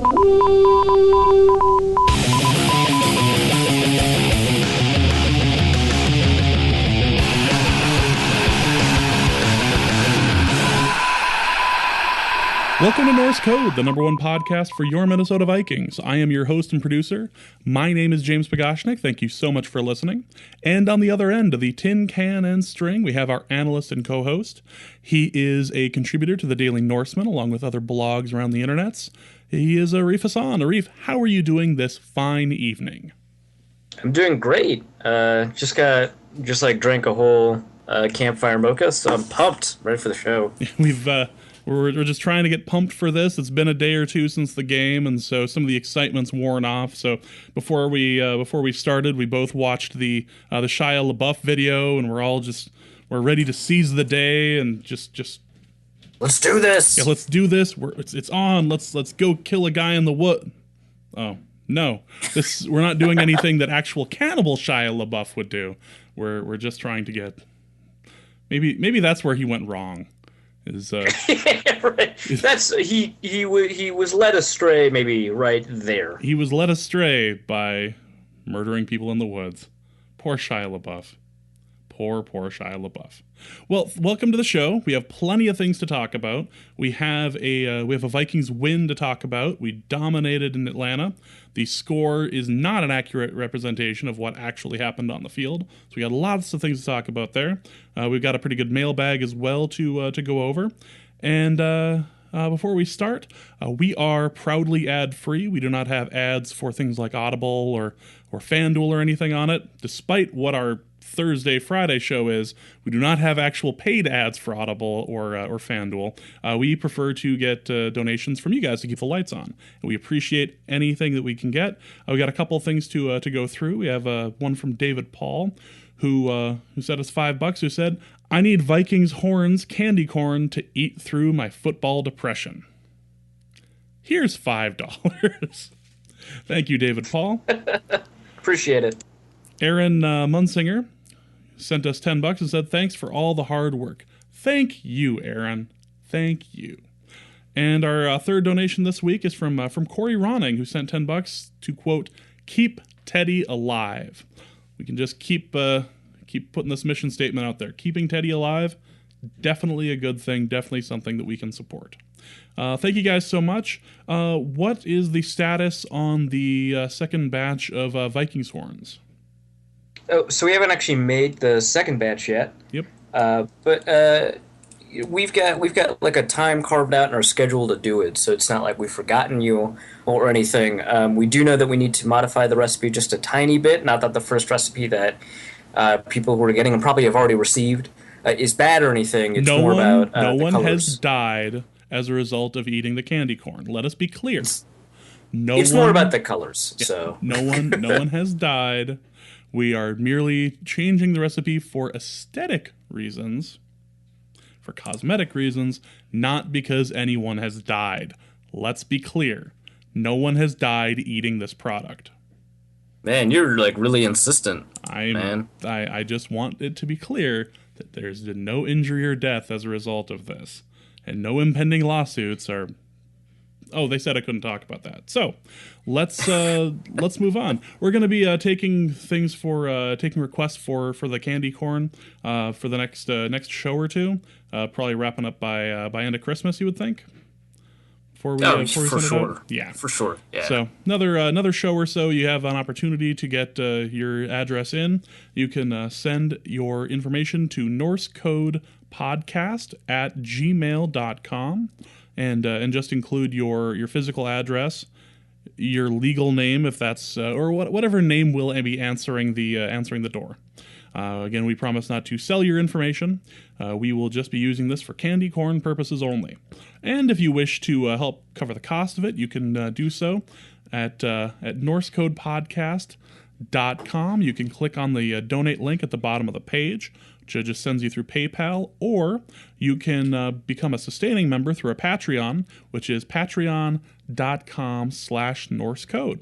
Welcome to Norse Code, the number one podcast for your Minnesota Vikings. I am your host and producer. My name is James Pagoshnik. Thank you so much for listening. And on the other end of the tin can and string, we have our analyst and co-host. He is a contributor to the Daily Norseman, along with other blogs around the internets. He is Arif Hassan. Arif, how are you doing this fine evening? I'm doing great. Just drank a whole campfire mocha, so I'm pumped, ready for the show. We're just trying to get pumped for this. It's been a day or two since the game, and so some of the excitement's worn off. So before we started, we both watched the Shia Labeouf video, and we're ready to seize the day and just let's do this. Yeah, let's do this. It's on. Let's go kill a guy in the wood. Oh no, we're not doing anything that actual cannibal Shia Labeouf would do. We're just trying to get maybe that's where he went wrong. Yeah, right. That's he was led astray, maybe right there. He was led astray by murdering people in the woods. Poor Shia Labeouf. Poor Shia Labeouf. Well, welcome to the show. We have plenty of things to talk about. We have a Vikings win to talk about. We dominated in Atlanta. The score is not an accurate representation of what actually happened on the field. So we got lots of things to talk about there. We've got a pretty good mailbag as well to go over. And before we start, we are proudly ad-free. We do not have ads for things like Audible or FanDuel or anything on it, despite what our Thursday, Friday show is. We do not have actual paid ads for Audible or FanDuel. We prefer to get donations from you guys to keep the lights on. And we appreciate anything that we can get. We got a couple of things to go through. We have one from David Paul, who sent us $5, who said, "I need Vikings horns candy corn to eat through my football depression." Here's $5. Thank you, David Paul. Appreciate it. Aaron Munsinger sent us $10 and said, "Thanks for all the hard work." Thank you, Aaron. Thank you. And our third donation this week is from Corey Ronning, who sent $10 to, quote, "keep Teddy alive." We can just keep putting this mission statement out there. Keeping Teddy alive, definitely a good thing, definitely something that we can support. Thank you guys so much. What is the status on the second batch of Vikings horns? Oh, so we haven't actually made the second batch yet. Yep. But we've got like a time carved out in our schedule to do it, so it's not like we've forgotten you or anything. We do know that we need to modify the recipe just a tiny bit. Not that the first recipe that people who are getting and probably have already received is bad or anything. It's more about no the one colors. has died as a result of eating the candy corn. Let us be clear. It's more about the colors. Yeah, so no one has died. We are merely changing the recipe for aesthetic reasons, for cosmetic reasons, not because anyone has died. Let's be clear. No one has died eating this product. Man, you're like really insistent. I just want it to be clear that there's been no injury or death as a result of this. And no impending lawsuits are... Oh, they said I couldn't talk about that. So, let's move on. We're going to be taking requests for the candy corn for the next show or two. Probably wrapping up by end of Christmas, you would think. For sure. Yeah, for sure. Yeah. So another show or so, you have an opportunity to get your address in. You can send your information to norsecodepodcast@gmail.com. And just include your physical address, your legal name, if that's or whatever name will be answering the door. Again, we promise not to sell your information. We will just be using this for candy corn purposes only. And if you wish to help cover the cost of it, you can do so at NorseCodePodcast.com. You can click on the donate link at the bottom of the page, which just sends you through PayPal, or you can become a sustaining member through a Patreon, which is patreon.com/NorseCode.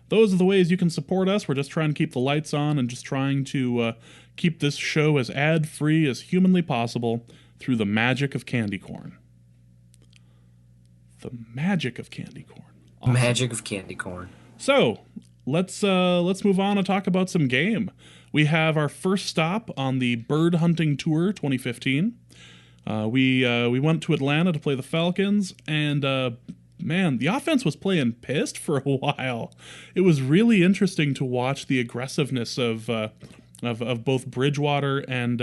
Those are the ways you can support us. We're just trying to keep the lights on and just trying to keep this show as ad-free as humanly possible through the magic of candy corn. The magic of candy corn. Awesome. Magic of candy corn. So let's move on and talk about some game. We have our first stop on the Bird Hunting Tour 2015. We went to Atlanta to play the Falcons, and man, the offense was playing pissed for a while. It was really interesting to watch the aggressiveness of both Bridgewater and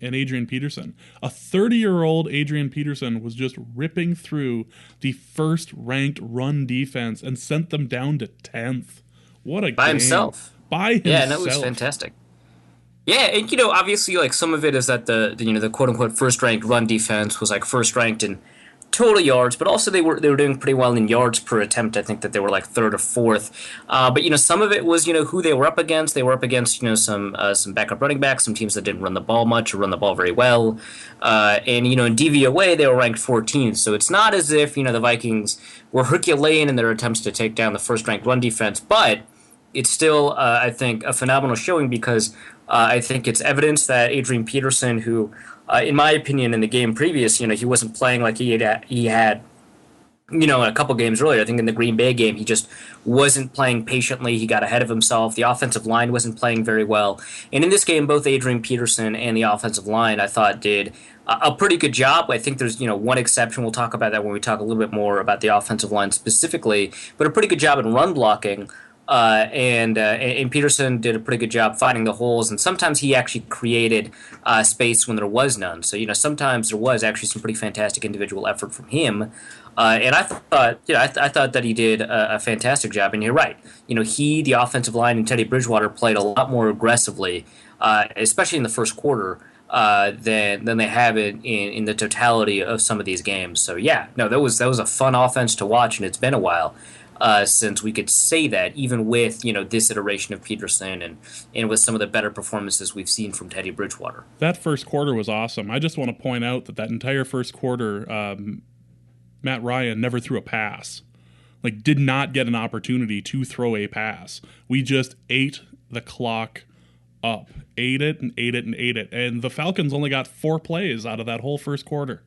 Adrian Peterson. A 30-year-old Adrian Peterson was just ripping through the first-ranked run defense and sent them down to 10th. What a game. By himself. Yeah, that was fantastic. Yeah, and obviously, like, some of it is that the quote unquote first ranked run defense was like first ranked in total yards, but also they were doing pretty well in yards per attempt. I think that they were like third or fourth. But some of it was who they were up against. They were up against some backup running backs, some teams that didn't run the ball much or run the ball very well. And in DVOA they were ranked 14th. So it's not as if the Vikings were Herculean in their attempts to take down the first ranked run defense, but it's still I think a phenomenal showing because I think it's evidence that Adrian Peterson, who, in my opinion, in the game previous, he wasn't playing like he had a couple games earlier. I think in the Green Bay game, he just wasn't playing patiently. He got ahead of himself. The offensive line wasn't playing very well. And in this game, both Adrian Peterson and the offensive line, I thought, did a pretty good job. I think there's one exception. We'll talk about that when we talk a little bit more about the offensive line specifically, but a pretty good job in run blocking. And Peterson did a pretty good job finding the holes, and sometimes he actually created space when there was none. So sometimes there was actually some pretty fantastic individual effort from him. And I thought, I thought that he did a fantastic job. And you're right, the offensive line, and Teddy Bridgewater played a lot more aggressively, especially in the first quarter. Than they have it in the totality of some of these games. So that was a fun offense to watch, and it's been a while. Since we could say that, even with this iteration of Peterson and with some of the better performances we've seen from Teddy Bridgewater. That first quarter was awesome. I just want to point out that entire first quarter, Matt Ryan never threw a pass. Like, did not get an opportunity to throw a pass. We just ate the clock up. Ate it and ate it and ate it. And the Falcons only got 4 plays out of that whole first quarter.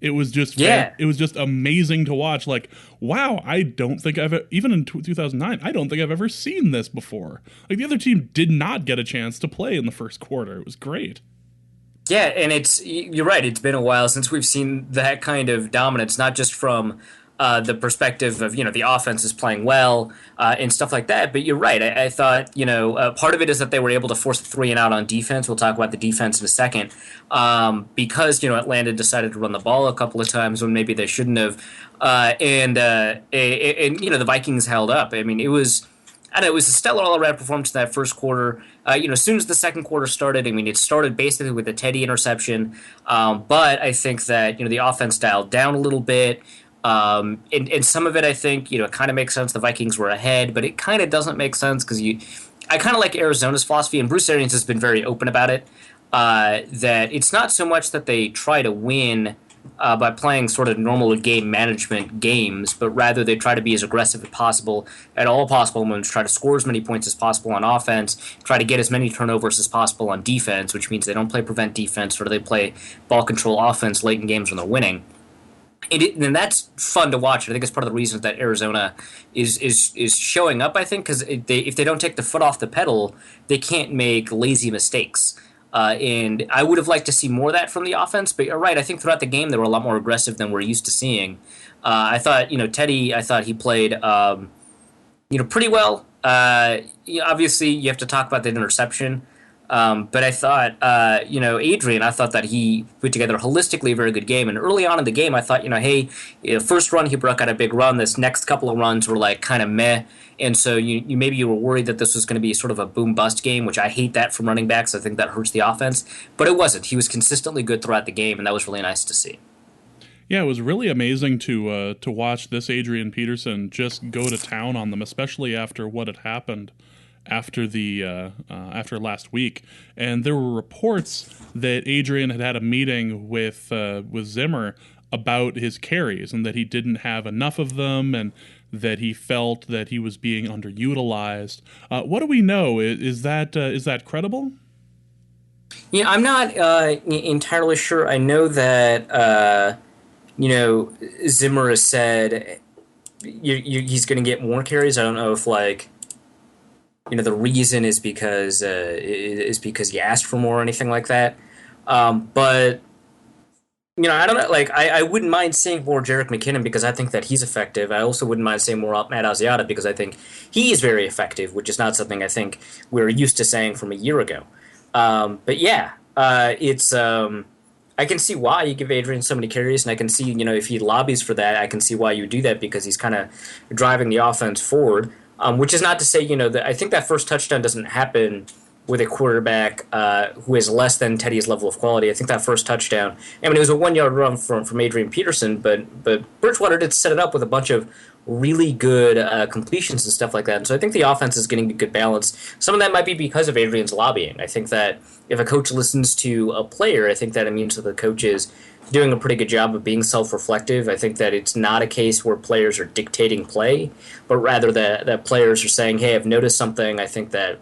It was just it was just amazing to watch. Like, wow, I don't think even in 2009, I don't think I've ever seen this before. Like, the other team did not get a chance to play in the first quarter. It was great. Yeah, and you're right. It's been a while since we've seen that kind of dominance, not just from the perspective of the offense is playing well and stuff like that. But you're right. I thought part of it is that they were able to force a 3 and out on defense. We'll talk about the defense in a second because Atlanta decided to run the ball a couple of times when maybe they shouldn't have, and the Vikings held up. I mean, it was a stellar all-around performance in that first quarter. As soon as the second quarter started, I mean, it started basically with the Teddy interception, but I think that the offense dialed down a little bit. And some of it, I think, it kind of makes sense. The Vikings were ahead, but it kind of doesn't make sense because I kind of like Arizona's philosophy, and Bruce Arians has been very open about it, that it's not so much that they try to win by playing sort of normal game management games, but rather they try to be as aggressive as possible at all possible moments, try to score as many points as possible on offense, try to get as many turnovers as possible on defense, which means they don't play prevent defense, or they play ball control offense late in games when they're winning. And that's fun to watch. I think it's part of the reason that Arizona is showing up, I think, because if they don't take the foot off the pedal, they can't make lazy mistakes. And I would have liked to see more of that from the offense, but you're right. I think throughout the game they were a lot more aggressive than we're used to seeing. I thought, Teddy, he played, pretty well. Obviously, you have to talk about the interception. But I thought, Adrian, I thought that he put together holistically a very good game. And early on in the game, I thought, first run, he broke out a big run. This next couple of runs were like kind of meh. And so you were worried that this was going to be sort of a boom-bust game, which I hate that from running backs. I think that hurts the offense. But it wasn't. He was consistently good throughout the game, and that was really nice to see. Yeah, it was really amazing to watch this Adrian Peterson just go to town on them, especially after what had happened after last week. And there were reports that Adrian had a meeting with Zimmer about his carries and that he didn't have enough of them and that he felt that he was being underutilized. What do we know? Is that credible? Yeah, I'm not entirely sure. I know that Zimmer has said he's going to get more carries. I don't know if the reason is because he asked for more or anything like that. But I don't know. Like, I wouldn't mind seeing more Jerick McKinnon because I think that he's effective. I also wouldn't mind seeing more Matt Asiata because I think he is very effective, which is not something I think we're used to saying from a year ago. But yeah, it's. I can see why you give Adrian so many carries, and I can see, if he lobbies for that, I can see why you do that because he's kind of driving the offense forward. Which is not to say, that I think that first touchdown doesn't happen with a quarterback who is less than Teddy's level of quality. I think that first touchdown, it was a 1-yard run from Adrian Peterson, but Bridgewater did set it up with a bunch of really good completions and stuff like that. And so I think the offense is getting a good balance. Some of that might be because of Adrian's lobbying. I think that if a coach listens to a player, I think that it means that the coach is doing a pretty good job of being self-reflective. I think that it's not a case where players are dictating play, but rather that players are saying, hey, I've noticed something. I think that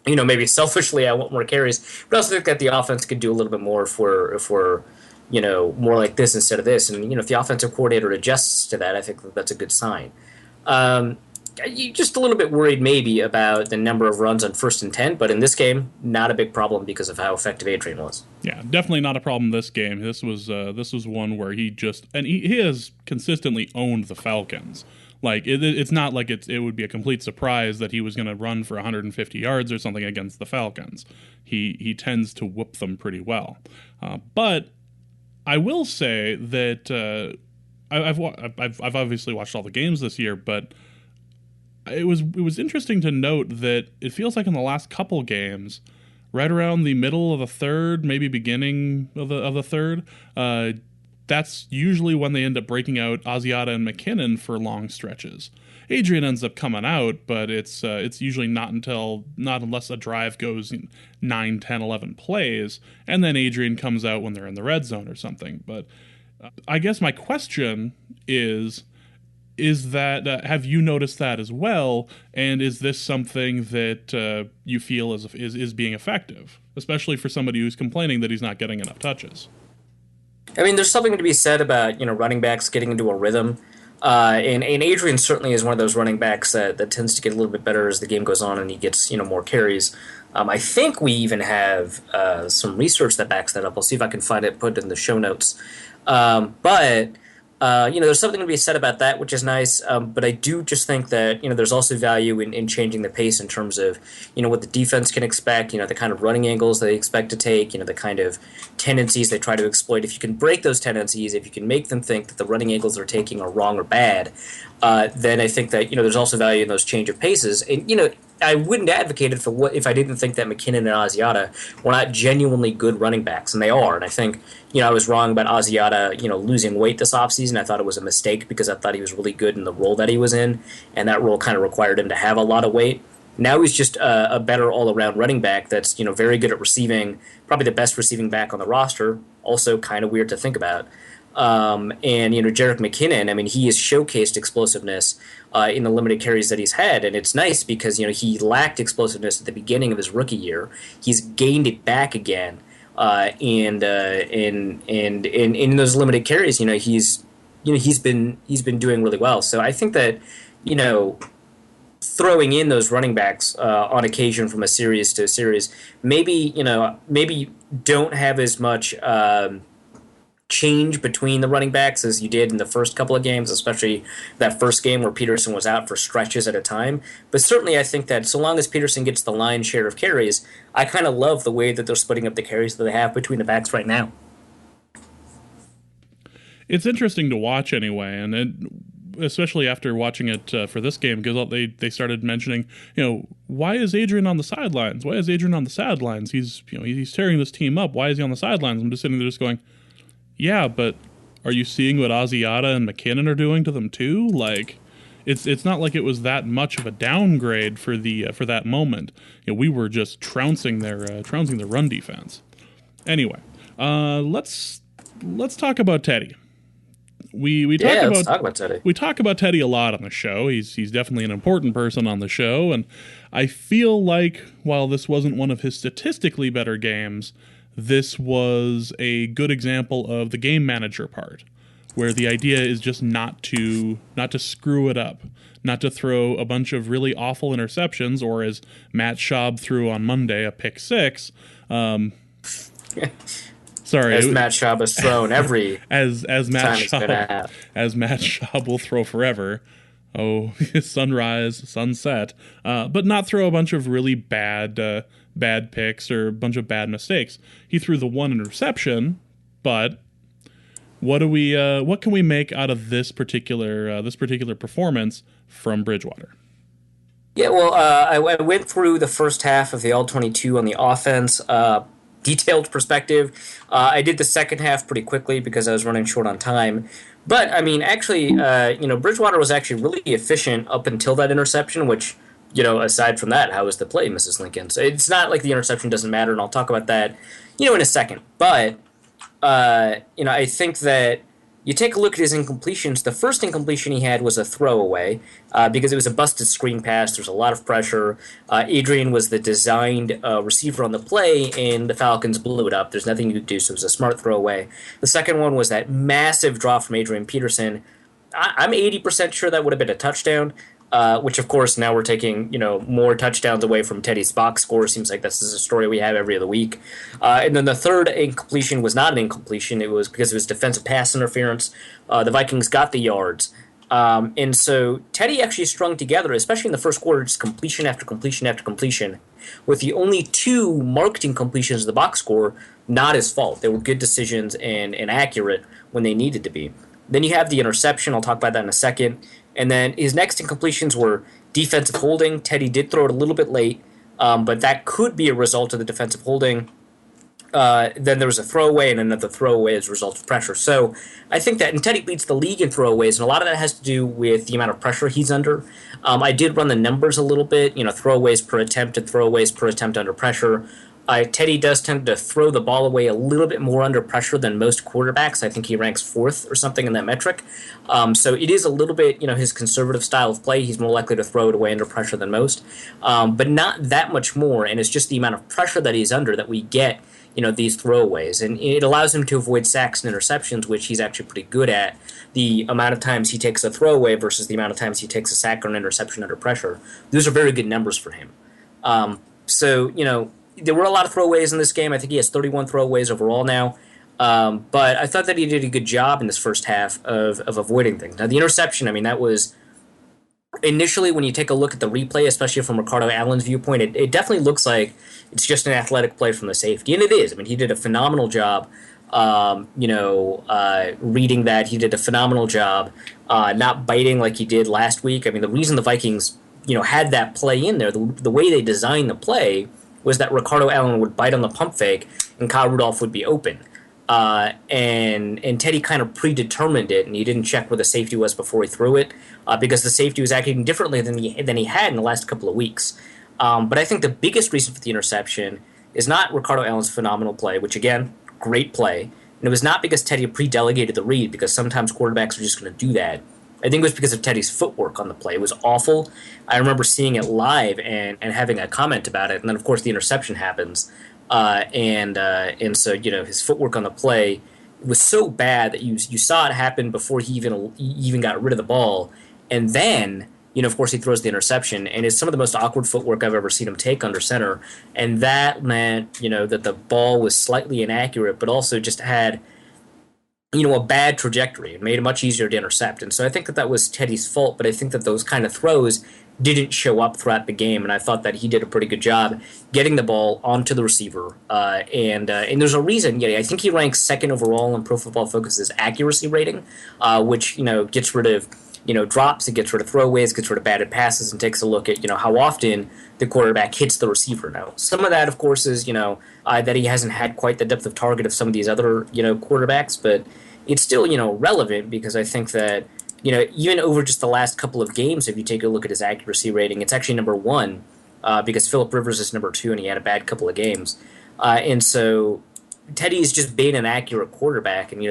maybe selfishly I want more carries, but I also think that the offense could do a little bit more if we're more like this instead of this. And, if the offensive coordinator adjusts to that, I think that's a good sign. Just a little bit worried maybe about the number of runs on 1st and 10, but in this game, not a big problem because of how effective Adrian was. Yeah, definitely not a problem this game. This was one where he has consistently owned the Falcons. Like, it's not like it would be a complete surprise that he was going to run for 150 yards or something against the Falcons. He tends to whoop them pretty well. But I will say that I've obviously watched all the games this year, but it was interesting to note that it feels like in the last couple games, right around the middle of the third, maybe beginning of the third, that's usually when they end up breaking out Asiata and McKinnon for long stretches. Adrian ends up coming out, but it's usually not unless a drive goes 9, 10, 11 plays, and then Adrian comes out when they're in the red zone or something. But I guess my question is that have you noticed that as well, and is this something that you feel is being effective, especially for somebody who's complaining that he's not getting enough touches? There's something to be said about running backs getting into a rhythm, and Adrian certainly is one of those running backs that tends to get a little bit better as the game goes on and he gets more carries. I think we even have some research that backs that up. I'll see if I can find it, put it in the show notes. But there's something to be said about that, which is nice. But I do just think that, there's also value in changing the pace in terms of, what the defense can expect, the kind of running angles they expect to take, the kind of tendencies they try to exploit. If you can break those tendencies, if you can make them think that the running angles they're taking are wrong or bad, then I think that, there's also value in those change of paces. And, I wouldn't advocate it if I didn't think that McKinnon and Asiata were not genuinely good running backs, and they are. And I think, I was wrong about Asiata, losing weight this offseason. I thought it was a mistake because I thought he was really good in the role that he was in, and that role kind of required him to have a lot of weight. Now he's just a better all-around running back that's, very good at receiving, probably the best receiving back on the roster, also kind of weird to think about. And, Jerick McKinnon, he has showcased explosiveness in the limited carries that he's had, and it's nice because, he lacked explosiveness at the beginning of his rookie year. He's gained it back again, and in those limited carries, he's been doing really well. So I think that, throwing in those running backs on occasion from a series to a series, maybe don't have as much change between the running backs as you did in the first couple of games, especially that first game where Peterson was out for stretches at a time. But certainly I think that so long as Peterson gets the lion's share of carries, I kind of love the way that they're splitting up the carries that they have between the backs right now. It's interesting to watch anyway, and especially after watching it for this game, because they started mentioning, why is Adrian on the sidelines? Why is Adrian on the sidelines? He's tearing this team up. Why is he on the sidelines? I'm just sitting there just going, yeah, but are you seeing what Asiata and McKinnon are doing to them too? Like, it's not like it was that much of a downgrade for that moment. We were just trouncing their run defense. Anyway, let's talk about Teddy. Let's talk about Teddy. We talk about Teddy a lot on the show. He's definitely an important person on the show, and I feel like while this wasn't one of his statistically better games, this was a good example of the game manager part, where the idea is just not to screw it up, not to throw a bunch of really awful interceptions, or as Matt Schaub threw on Monday, a pick six. Sorry, as Matt Schaub has thrown every as Matt Schaub will throw forever. Oh, sunrise, sunset, but not throw a bunch of really bad picks or a bunch of bad mistakes. He threw the one interception, but what can we make out of this particular performance from Bridgewater? Yeah, well, I went through the first half of the All-22 on the offense, detailed perspective. I did the second half pretty quickly because I was running short on time. But, I mean, actually, Bridgewater was actually really efficient up until that interception, which, aside from that, how was the play, Mrs. Lincoln? So it's not like the interception doesn't matter, and I'll talk about that, in a second. But, I think that you take a look at his incompletions. The first incompletion he had was a throwaway because it was a busted screen pass. There's a lot of pressure. Adrian was the designed receiver on the play, and the Falcons blew it up. There's nothing you could do, so it was a smart throwaway. The second one was that massive drop from Adrian Peterson. I'm 80% sure that would have been a touchdown. Which, of course, now we're taking, more touchdowns away from Teddy's box score. Seems like this is a story we have every other week. And then the third incompletion was not an incompletion. It was because it was defensive pass interference. The Vikings got the yards. And so Teddy actually strung together, especially in the first quarter, just completion after completion after completion, with the only two marked incompletions of the box score not his fault. They were good decisions and accurate when they needed to be. Then you have the interception. I'll talk about that in a second. And then his next incompletions were defensive holding. Teddy did throw it a little bit late, but that could be a result of the defensive holding. Then there was a throwaway, and another throwaway as a result of pressure. So I think that, and Teddy leads the league in throwaways, and a lot of that has to do with the amount of pressure he's under. I did run the numbers a little bit, throwaways per attempt and throwaways per attempt under pressure. Teddy does tend to throw the ball away a little bit more under pressure than most quarterbacks. I think he ranks fourth or something in that metric. So it is a little bit, his conservative style of play. He's more likely to throw it away under pressure than most, but not that much more. And it's just the amount of pressure that he's under that we get, these throwaways. And it allows him to avoid sacks and interceptions, which he's actually pretty good at. The amount of times he takes a throwaway versus the amount of times he takes a sack or an interception under pressure. Those are very good numbers for him. There were a lot of throwaways in this game. I think he has 31 throwaways overall now. But I thought that he did a good job in this first half of avoiding things. Now, the interception, that was initially, when you take a look at the replay, especially from Ricardo Allen's viewpoint, it definitely looks like it's just an athletic play from the safety. And it is. He did a phenomenal job, reading that. He did a phenomenal job not biting like he did last week. The reason the Vikings, had that play in there, the way they designed the play was that Ricardo Allen would bite on the pump fake and Kyle Rudolph would be open. And Teddy kind of predetermined it, and he didn't check where the safety was before he threw it because the safety was acting differently than he had in the last couple of weeks. But I think the biggest reason for the interception is not Ricardo Allen's phenomenal play, which, again, great play. And it was not because Teddy pre-delegated the read, because sometimes quarterbacks are just going to do that. I think it was because of Teddy's footwork on the play. It was awful. I remember seeing it live and having a comment about it, and then, of course, the interception happens. And so, his footwork on the play was so bad that you saw it happen before he even got rid of the ball. And then, of course, he throws the interception, and it's some of the most awkward footwork I've ever seen him take under center. And that meant, that the ball was slightly inaccurate, but also just had a bad trajectory. It made it much easier to intercept. And so I think that was Teddy's fault, but I think that those kind of throws didn't show up throughout the game, and I thought that he did a pretty good job getting the ball onto the receiver. And there's a reason. I think he ranks second overall in Pro Football Focus's accuracy rating, which, gets rid of, drops, it gets rid of throwaways, gets rid of batted passes, and takes a look at, how often the quarterback hits the receiver. Now, some of that, of course, is, that he hasn't had quite the depth of target of some of these other, quarterbacks, but it's still, relevant because I think that, even over just the last couple of games, if you take a look at his accuracy rating, it's actually number one because Phillip Rivers is number two, and he had a bad couple of games. And so Teddy's just been an accurate quarterback, and,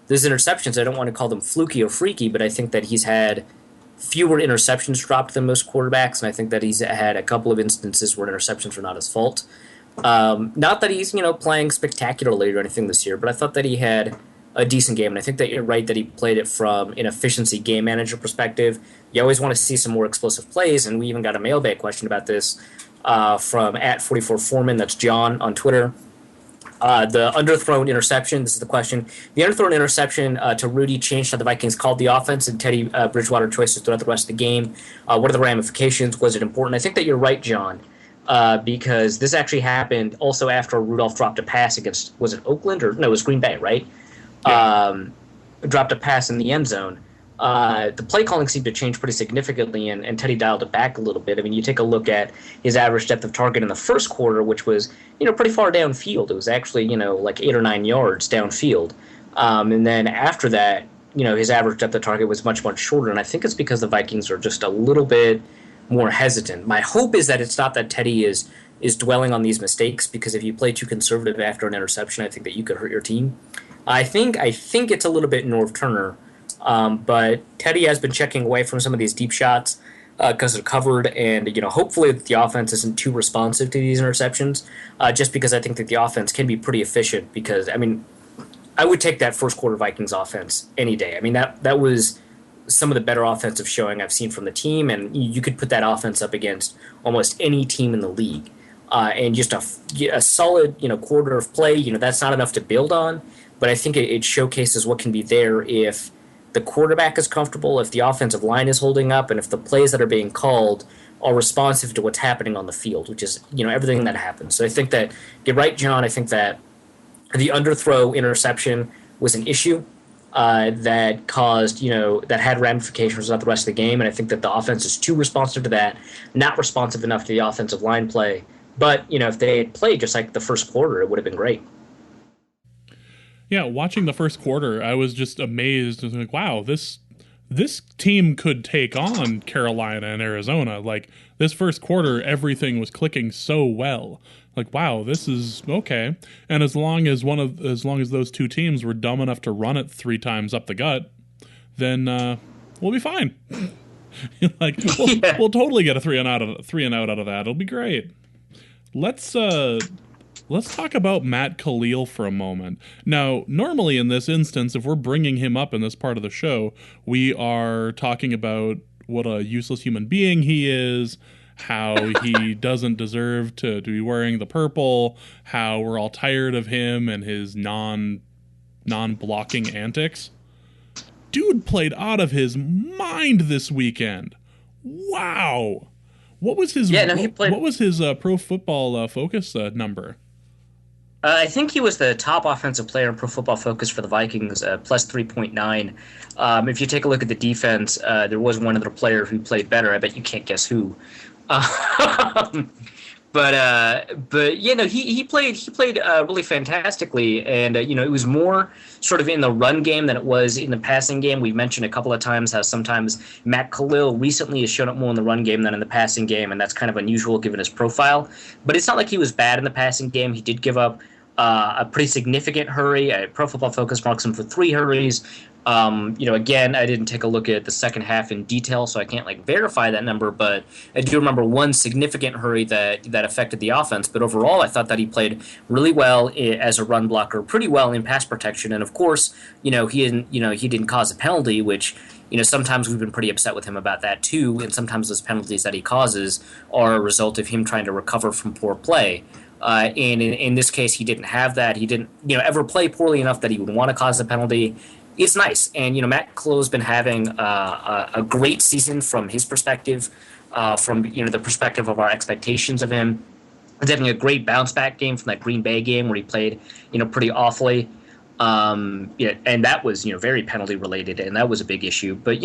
those interceptions, I don't want to call them fluky or freaky, but I think that he's had fewer interceptions dropped than most quarterbacks, and I think that he's had a couple of instances where interceptions were not his fault. Not that he's, playing spectacularly or anything this year, but I thought that he had a decent game. And I think that you're right that he played it from an efficiency game manager perspective. You always want to see some more explosive plays, and we even got a mailbag question about this from @44Foreman. That's John on Twitter. The underthrown interception. This is the question. The underthrown interception to Rudy changed how the Vikings called the offense and Teddy Bridgewater choices throughout the rest of the game. What are the ramifications? Was it important? I think that you're right, John, because this actually happened also after Rudolph dropped a pass against, was it Oakland? Or no, it was Green Bay, right? Yeah. Dropped a pass in the end zone. The play calling seemed to change pretty significantly, and Teddy dialed it back a little bit. I mean, you take a look at his average depth of target in the first quarter, which was, pretty far downfield. It was actually, like 8 or 9 yards downfield. And then after that, his average depth of target was much, much shorter. And I think it's because the Vikings are just a little bit more hesitant. My hope is that it's not that Teddy is dwelling on these mistakes, because if you play too conservative after an interception, I think that you could hurt your team. I think it's a little bit Norv Turner. But Teddy has been checking away from some of these deep shots because they're covered, and hopefully the offense isn't too responsive to these interceptions. Just because I think that the offense can be pretty efficient. Because I would take that first quarter Vikings offense any day. I mean that was some of the better offensive showing I've seen from the team, and you could put that offense up against almost any team in the league. And just a solid quarter of play. That's not enough to build on, but I think it showcases what can be there if the quarterback is comfortable, if the offensive line is holding up, and if the plays that are being called are responsive to what's happening on the field, which is everything that happens. So I think that you're right, John. I think that the underthrow interception was an issue that caused that had ramifications throughout the rest of the game, and I think that the offense is too responsive to that, not responsive enough to the offensive line play. But if they had played just like the first quarter, it would have been great. Yeah, watching the first quarter, I was just amazed. I was like, wow, this team could take on Carolina and Arizona. Like, this first quarter, everything was clicking so well. Like, wow, this is okay. And as long as those two teams were dumb enough to run it 3 times up the gut, then we'll be fine. We'll totally get a 3 and out out of that. It'll be great. Let's talk about Matt Khalil for a moment. Now, normally in this instance, if we're bringing him up in this part of the show, we are talking about what a useless human being he is, how he doesn't deserve to be wearing the purple, how we're all tired of him and his non-blocking antics. Dude played out of his mind this weekend. Wow. What was his What was his Pro Football Focus number? I think he was the top offensive player in Pro Football Focus for the Vikings, plus 3.9. If you take a look at the defense, there was one other player who played better. I bet you can't guess who. But he played really fantastically, and it was more sort of in the run game than it was in the passing game. We've mentioned a couple of times how sometimes Matt Khalil recently has shown up more in the run game than in the passing game, and that's kind of unusual given his profile. But it's not like he was bad in the passing game. He did give up a pretty significant hurry. Pro Football Focus marks him for 3 hurries. Again, I didn't take a look at the second half in detail, so I can't verify that number, but I do remember one significant hurry that affected the offense. But overall, I thought that he played really well as a run blocker, pretty well in pass protection, and of course, he didn't cause a penalty, which sometimes we've been pretty upset with him about that too, and sometimes those penalties that he causes are a result of him trying to recover from poor play. And in this case, he didn't have that. He didn't, ever play poorly enough that he would want to cause a penalty. It's nice, and Matt Khalil's been having a great season from his perspective, from the perspective of our expectations of him. He's having a great bounce back game from that Green Bay game where he played pretty awfully, and that was very penalty related, and that was a big issue. But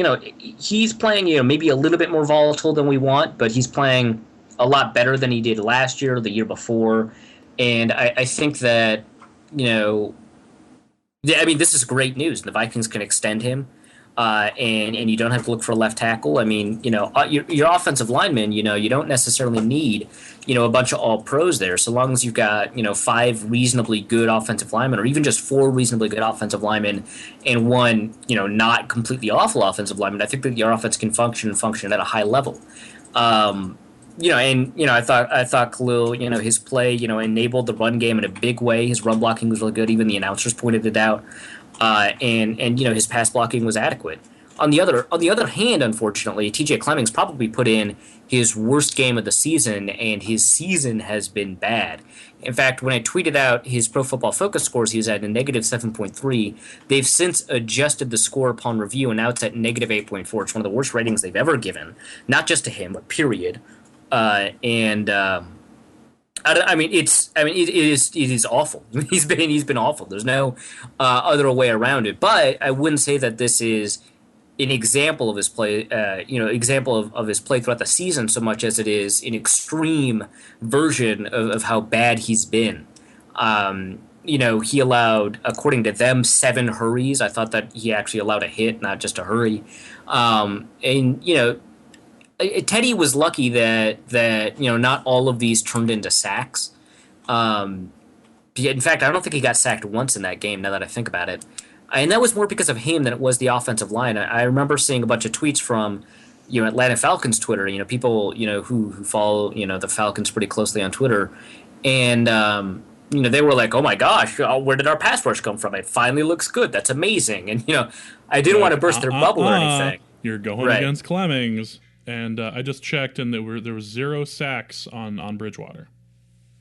he's playing maybe a little bit more volatile than we want, but he's playing a lot better than he did last year or the year before, and I think that this is great news. The Vikings can extend him, and you don't have to look for a left tackle. Your offensive linemen, you don't necessarily need, a bunch of all pros there. So long as you've got, 5 reasonably good offensive linemen, or even just 4 reasonably good offensive linemen, and 1, not completely awful offensive lineman, I think that your offense can function at a high level. I thought Khalil, his play, enabled the run game in a big way. His run blocking was really good. Even the announcers pointed it out. And his pass blocking was adequate. On the other hand, unfortunately, T.J. Clemmings probably put in his worst game of the season, and his season has been bad. In fact, when I tweeted out his Pro Football Focus scores, he was at a negative 7.3. They've since adjusted the score upon review, and now it's at negative 8.4. It's one of the worst ratings they've ever given, not just to him, but period. And I mean, it is awful. He's been awful. There's no other way around it. But I wouldn't say that this is an example of his play, of his play throughout the season, so much as it is an extreme version of how bad he's been. He allowed, according to them, 7 hurries. I thought that he actually allowed a hit, not just a hurry. Teddy was lucky that not all of these turned into sacks. In fact, I don't think he got sacked once in that game. Now that I think about it, and that was more because of him than it was the offensive line. I remember seeing a bunch of tweets from Atlanta Falcons Twitter. People who follow the Falcons pretty closely on Twitter, and they were like, "Oh my gosh, where did our pass rush come from? It finally looks good. That's amazing." And I didn't want to burst their bubble or anything. You're going against Clemmings. And I just checked, and there was 0 sacks on Bridgewater.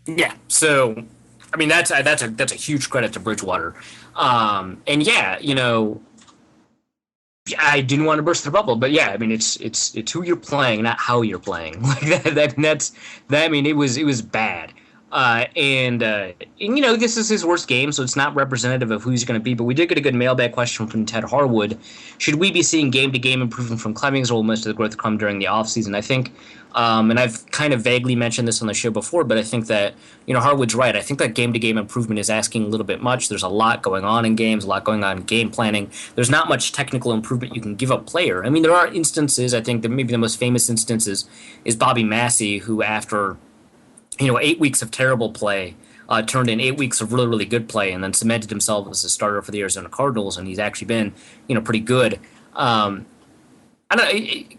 Yeah, so I mean that's a huge credit to Bridgewater, and I didn't want to burst the bubble, but yeah, I mean it's who you're playing, not how you're playing. Like that. I mean it was bad. This is his worst game, so it's not representative of who he's going to be. But we did get a good mailbag question from Ted Harwood. Should we be seeing game-to-game improvement from Clemmings, or will most of the growth come during the offseason? I think, and I've kind of vaguely mentioned this on the show before, but I think that, Harwood's right. I think that game-to-game improvement is asking a little bit much. There's a lot going on in games, a lot going on in game planning. There's not much technical improvement you can give a player. I mean, there are instances, I think that maybe the most famous instance is Bobby Massey, who after 8 weeks of terrible play, turned in 8 weeks of really, really good play, and then cemented himself as a starter for the Arizona Cardinals, and he's actually been, pretty good.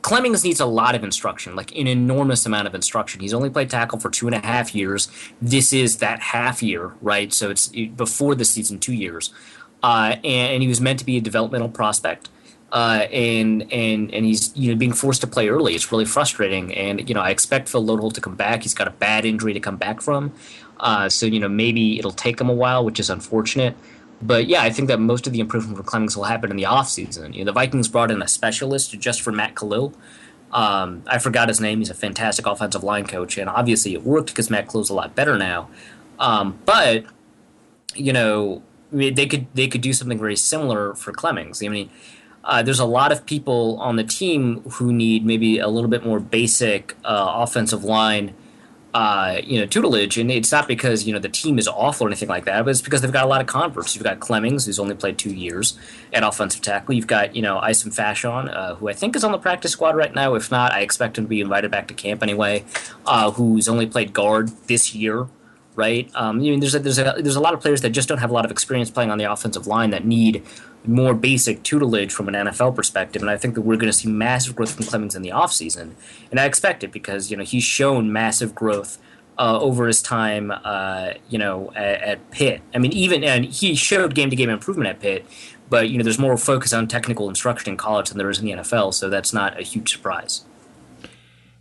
Clemmings needs a lot of instruction, like an enormous amount of instruction. He's only played tackle for 2.5 years. This is that half year, right? So it's before the season, 2 years. And he was meant to be a developmental prospect. And he's being forced to play early. It's really frustrating. And I expect Phil Lodeholt to come back. He's got a bad injury to come back from. So maybe it'll take him a while, which is unfortunate. But yeah, I think that most of the improvement for Clemmings will happen in the offseason. The Vikings brought in a specialist just for Matt Khalil. I forgot his name. He's a fantastic offensive line coach, and obviously it worked because Matt Khalil's a lot better now. But they could do something very similar for Clemmings. I mean. There's a lot of people on the team who need maybe a little bit more basic offensive line, tutelage, and it's not because the team is awful or anything like that, but it's because they've got a lot of converts. You've got Clemmings, who's only played 2 years at offensive tackle. You've got Isom Fashon, who I think is on the practice squad right now. If not, I expect him to be invited back to camp anyway. Who's only played guard this year. Right, there's a lot of players that just don't have a lot of experience playing on the offensive line that need more basic tutelage from an NFL perspective, and I think that we're going to see massive growth from Clemmings in the offseason, and I expect it because he's shown massive growth over his time at Pitt. I mean, and he showed game-to-game improvement at Pitt, but there's more focus on technical instruction in college than there is in the NFL, so that's not a huge surprise.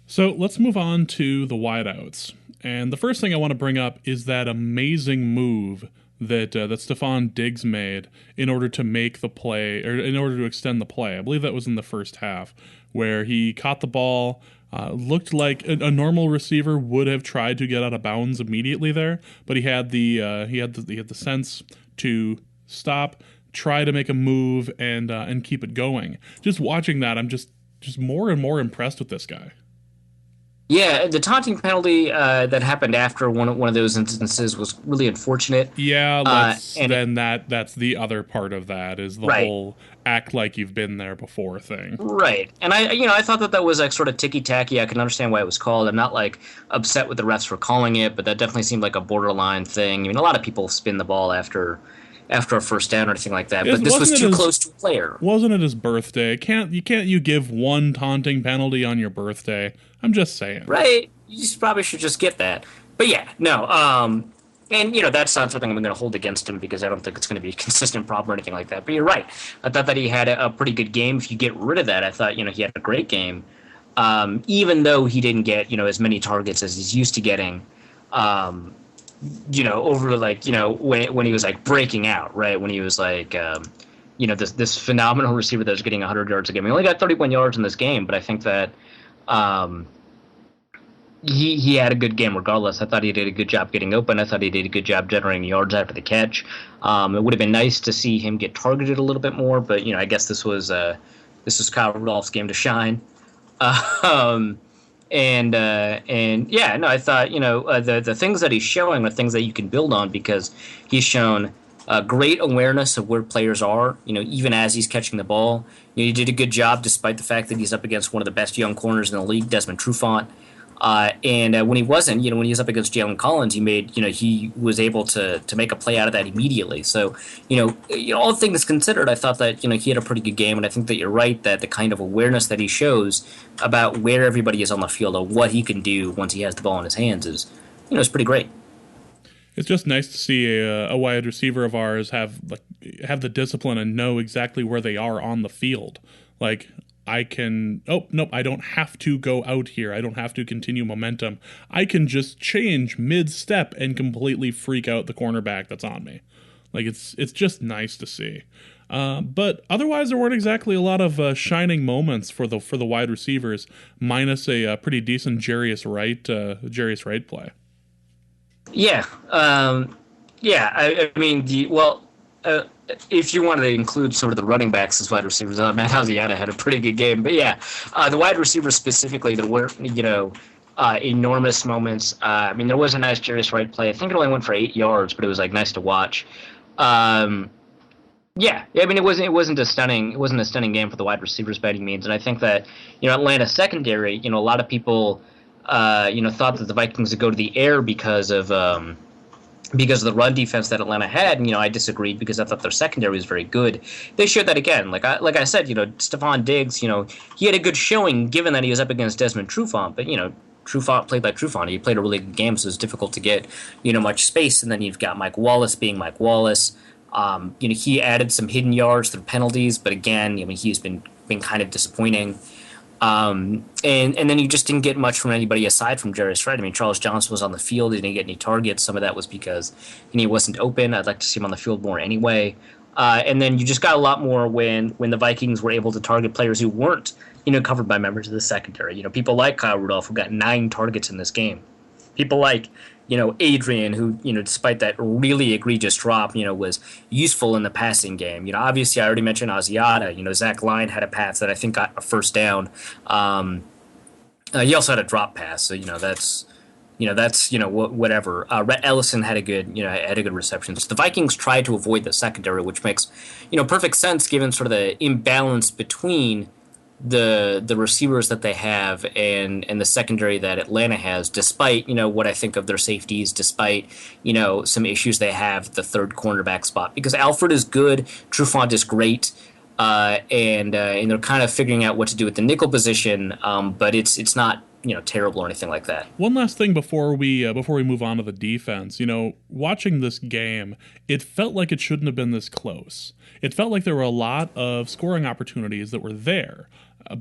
So let's move on to the wideouts. And the first thing I want to bring up is that amazing move that Stephon Diggs made in order to make the play, or in order to extend the play. I believe that was in the first half, where he caught the ball, looked like a normal receiver would have tried to get out of bounds immediately there, but he had the sense to stop, try to make a move, and keep it going. Just watching that, I'm just more and more impressed with this guy. Yeah, the taunting penalty that happened after one of those instances was really unfortunate. Yeah, that's the other part of that is the whole act like you've been there before thing. Right, and I thought that was like sort of ticky-tacky. I can understand why it was called. I'm not like upset with the refs for calling it, but that definitely seemed like a borderline thing. I mean, a lot of people spin the ball after a first down or anything like that, but this was too close to a player. Wasn't it his birthday? Can't you give one taunting penalty on your birthday? I'm just saying. Right. You probably should just get that. But yeah, no. And, that's not something I'm going to hold against him because I don't think it's going to be a consistent problem or anything like that. But you're right. I thought that he had a pretty good game. If you get rid of that, I thought, he had a great game. Even though he didn't get, as many targets as he's used to getting, over when he was like breaking out, right? When he was like, this phenomenal receiver that was getting 100 yards a game. He only got 31 yards in this game, but I think that he had a good game regardless. I thought he did a good job getting open. I thought he did a good job generating yards after the catch. It would have been nice to see him get targeted a little bit more, but I guess this was Kyle Rudolph's game to shine. And yeah, no, I thought the things that he's showing are things that you can build on because he's shown great awareness of where players are. Even as he's catching the ball, he did a good job despite the fact that he's up against one of the best young corners in the league, Desmond Trufant. And when he wasn't, when he was up against Jalen Collins, he was able to make a play out of that immediately. So, all things considered, I thought that, he had a pretty good game. And I think that you're right that the kind of awareness that he shows about where everybody is on the field or what he can do once he has the ball in his hands is pretty great. It's just nice to see a wide receiver of ours have the discipline and know exactly where they are on the field. Like, I can, I don't have to go out here. I don't have to continue momentum. I can just change mid-step and completely freak out the cornerback that's on me. Like, it's just nice to see. But otherwise, there weren't exactly a lot of shining moments for the wide receivers, minus a pretty decent Jarius Wright play. Yeah. I mean, if you wanted to include sort of the running backs as wide receivers, Matt Hosiana had a pretty good game. But yeah, the wide receivers specifically, there were, enormous moments. There was a nice Jarius Wright play. I think it only went for 8 yards, but it was nice to watch. It wasn't a stunning game for the wide receivers by any means. And I think that, Atlanta secondary, a lot of people, thought that the Vikings would go to the air because of the run defense that Atlanta had, and I disagreed because I thought their secondary was very good. They showed that again. Like I said, Stephon Diggs, he had a good showing given that he was up against Desmond Trufant, but Trufant played like Trufant. He played a really good game, so it's difficult to get much space. And then you've got Mike Wallace being Mike Wallace. He added some hidden yards through penalties, but again, he's been kind of disappointing. And then you just didn't get much from anybody aside from Jarius Wright. Charles Johnson was on the field. He didn't get any targets. Some of that was because he wasn't open. I'd like to see him on the field more anyway. And then you just got a lot more when the Vikings were able to target players who weren't, covered by members of the secondary. People like Kyle Rudolph, who got 9 targets in this game. People like, Adrian, who, despite that really egregious drop, was useful in the passing game. Obviously, I already mentioned Asiata. Zach Line had a pass that I think got a first down. He also had a drop pass, so that's whatever. Rhett Ellison had a good reception. So the Vikings tried to avoid the secondary, which makes perfect sense given sort of the imbalance between the receivers that they have and the secondary that Atlanta has, despite what I think of their safeties, despite some issues they have at the third cornerback spot, because Alfred is good, Trufant is great, and they're kind of figuring out what to do with the nickel position, but it's not terrible or anything like that. One last thing before we move on to the defense, watching this game, it felt like it shouldn't have been this close. It felt like there were a lot of scoring opportunities that were there,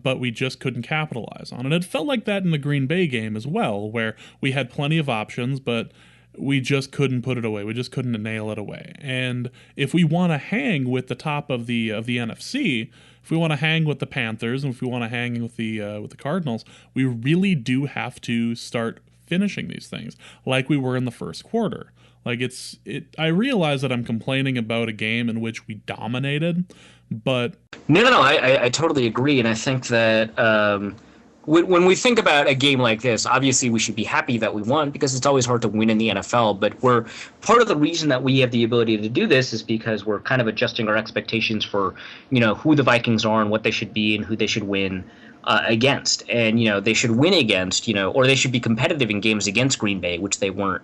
but we just couldn't capitalize on. And it felt like that in the Green Bay game as well, where we had plenty of options, but we just couldn't put it away. We just couldn't nail it away. And if we want to hang with the top of the NFC, if we want to hang with the Panthers, and if we want to hang with the Cardinals, we really do have to start finishing these things like we were in the first quarter. I realize that I'm complaining about a game in which we dominated, but no, I totally agree, and I think that when we think about a game like this, obviously we should be happy that we won because it's always hard to win in the NFL. But part of the reason that we have the ability to do this is because we're kind of adjusting our expectations for who the Vikings are and what they should be and who they should win against, and they should win against or they should be competitive in games against Green Bay, which they weren't.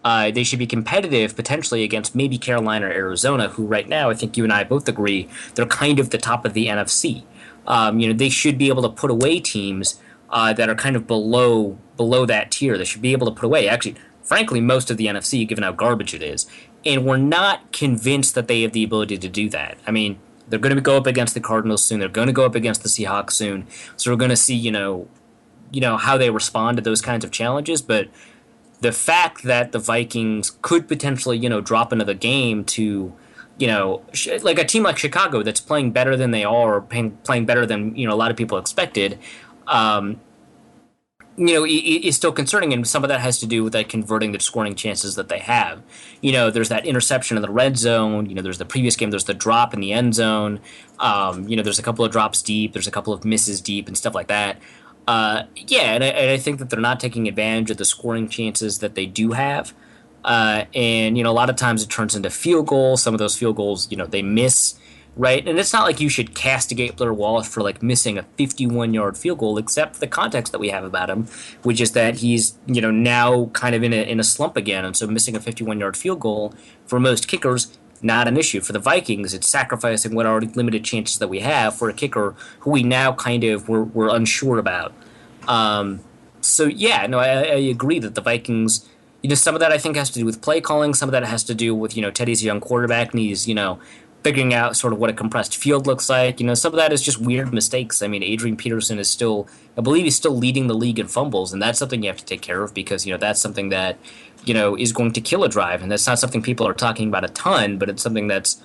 They should be competitive potentially against maybe Carolina or Arizona, who right now I think you and I both agree they're kind of the top of the NFC. They should be able to put away teams that are kind of below that tier. They should be able to put away. Actually, frankly, most of the NFC, given how garbage it is. And we're not convinced that they have the ability to do that. I mean, they're going to go up against the Cardinals soon. They're going to go up against the Seahawks soon. So we're going to see, how they respond to those kinds of challenges. But the fact that the Vikings could potentially, drop into the game to, like a team like Chicago that's playing better than they are, or playing better than, a lot of people expected, is still concerning, and some of that has to do with that converting the scoring chances that they have. There's that interception in the red zone. There's the previous game. There's the drop in the end zone. There's a couple of drops deep. There's a couple of misses deep and stuff like that. And I think that they're not taking advantage of the scoring chances that they do have. And a lot of times it turns into field goals. Some of those field goals, they miss. Right, and it's not like you should castigate Blair Wallace for missing a 51-yard field goal, except for the context that we have about him, which is that he's now kind of in a slump again, and so missing a 51-yard field goal for most kickers not an issue. For the Vikings, it's sacrificing what already limited chances that we have for a kicker who we now kind of we're unsure about. I agree that the Vikings. Some of that I think has to do with play calling. Some of that has to do with Teddy's a young quarterback and he's figuring out sort of what a compressed field looks like. Some of that is just weird mistakes. I mean, Adrian Peterson is I believe he's still leading the league in fumbles, and that's something you have to take care of because, that's something that, is going to kill a drive. And that's not something people are talking about a ton, but it's something that's,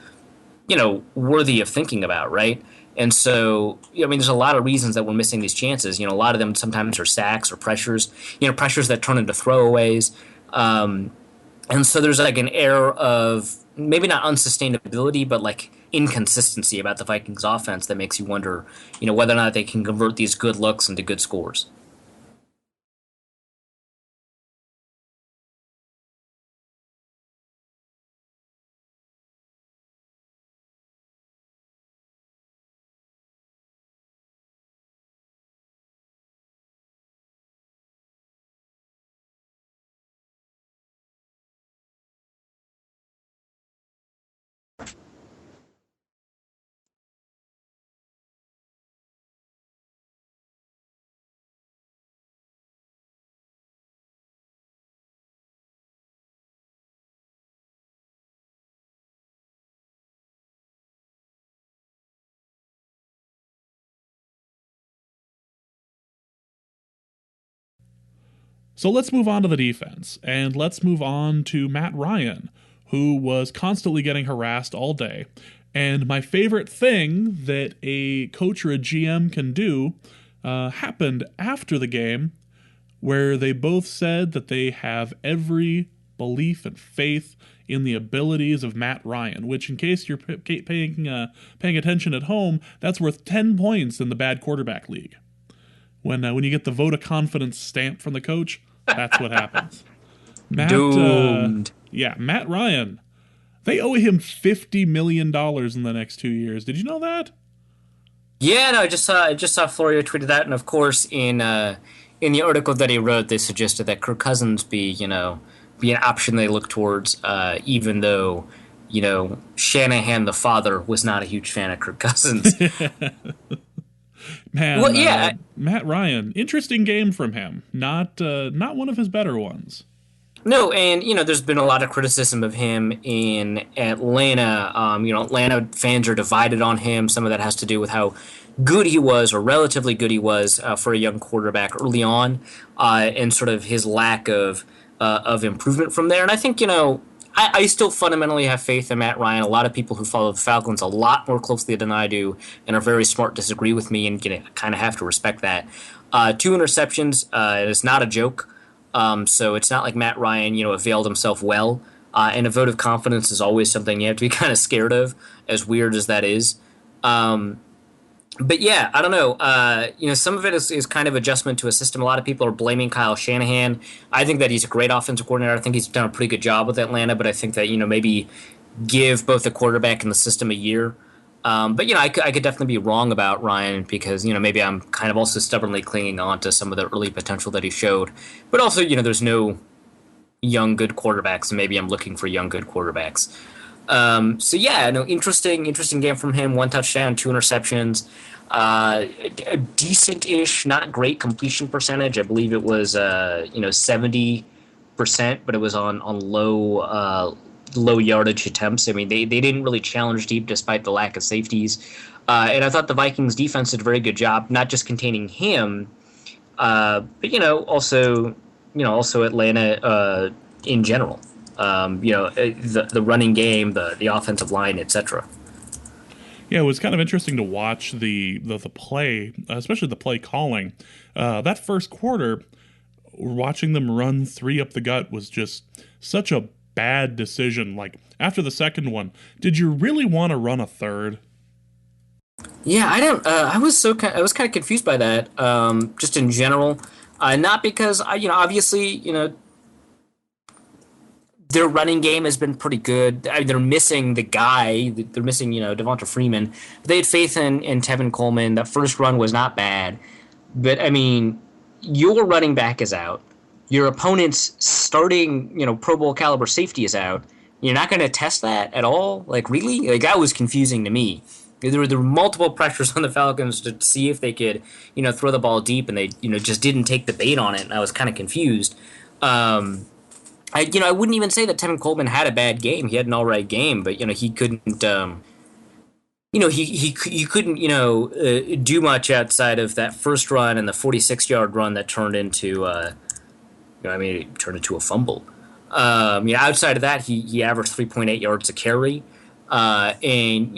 worthy of thinking about, right? And so, there's a lot of reasons that we're missing these chances. A lot of them sometimes are sacks or pressures, pressures that turn into throwaways. And so there's an air of maybe not unsustainability, but inconsistency about the Vikings offense that makes you wonder, whether or not they can convert these good looks into good scores. So let's move on to the defense, and let's move on to Matt Ryan, who was constantly getting harassed all day. And my favorite thing that a coach or a GM can do happened after the game, where they both said that they have every belief and faith in the abilities of Matt Ryan, which, in case you're paying attention at home, that's worth 10 points in the bad quarterback league. When you get the vote of confidence stamp from the coach, that's what happens. Doomed. Matt Ryan. They owe him $50 million in the next 2 years. Did you know that? Yeah, no, I just saw Florio tweeted that, and of course in the article that he wrote, they suggested that Kirk Cousins be an option they look towards, even though Shanahan the father was not a huge fan of Kirk Cousins. Man, well, yeah. Matt Ryan, interesting game from him. Not one of his better ones. No, and there's been a lot of criticism of him in Atlanta. Atlanta fans are divided on him. Some of that has to do with how good he was, or relatively good he was, for a young quarterback early on, and sort of his lack of improvement from there. And I think I still fundamentally have faith in Matt Ryan. A lot of people who follow the Falcons a lot more closely than I do and are very smart disagree with me, and kind of have to respect that. 2 interceptions is not a joke. So it's not like Matt Ryan, availed himself well. And a vote of confidence is always something you have to be kind of scared of, as weird as that is. But yeah, I don't know. Some of it is kind of adjustment to a system. A lot of people are blaming Kyle Shanahan. I think that he's a great offensive coordinator. I think he's done a pretty good job with Atlanta, but I think that, maybe give both the quarterback and the system a year. But I could definitely be wrong about Ryan because, maybe I'm kind of also stubbornly clinging on to some of the early potential that he showed. But also, there's no young, good quarterbacks, and maybe I'm looking for young, good quarterbacks. Interesting game from him. 1 touchdown, 2 interceptions. A decent-ish, not great completion percentage. I believe it was, 70 percent, but it was on low yardage attempts. I mean, they didn't really challenge deep despite the lack of safeties. And I thought the Vikings defense did a very good job, not just containing him, but also Atlanta in general. The running game, the offensive line, etc. Yeah, it was kind of interesting to watch the play, especially the play calling. That first quarter, watching them run three up the gut was just such a bad decision. Like after the second one, did you really want to run a third? Yeah, I don't. I was kind of confused by that. Just in general, not because obviously their running game has been pretty good. I mean, they're missing the guy. They're missing Devonta Freeman. They had faith in Tevin Coleman. That first run was not bad, but I mean, your running back is out. Your opponent's starting Pro Bowl caliber safety is out. You're not going to test that at all. Like really, like that was confusing to me. There were multiple pressures on the Falcons to see if they could, throw the ball deep, and they, just didn't take the bait on it. And I was kind of confused. I wouldn't even say that Tevin Coleman had a bad game. He had an all right game, but he couldn't. He couldn't do much outside of that first run and the 46-yard run that turned into it turned into a fumble. Outside of that, he averaged 3.8 yards a carry. Again,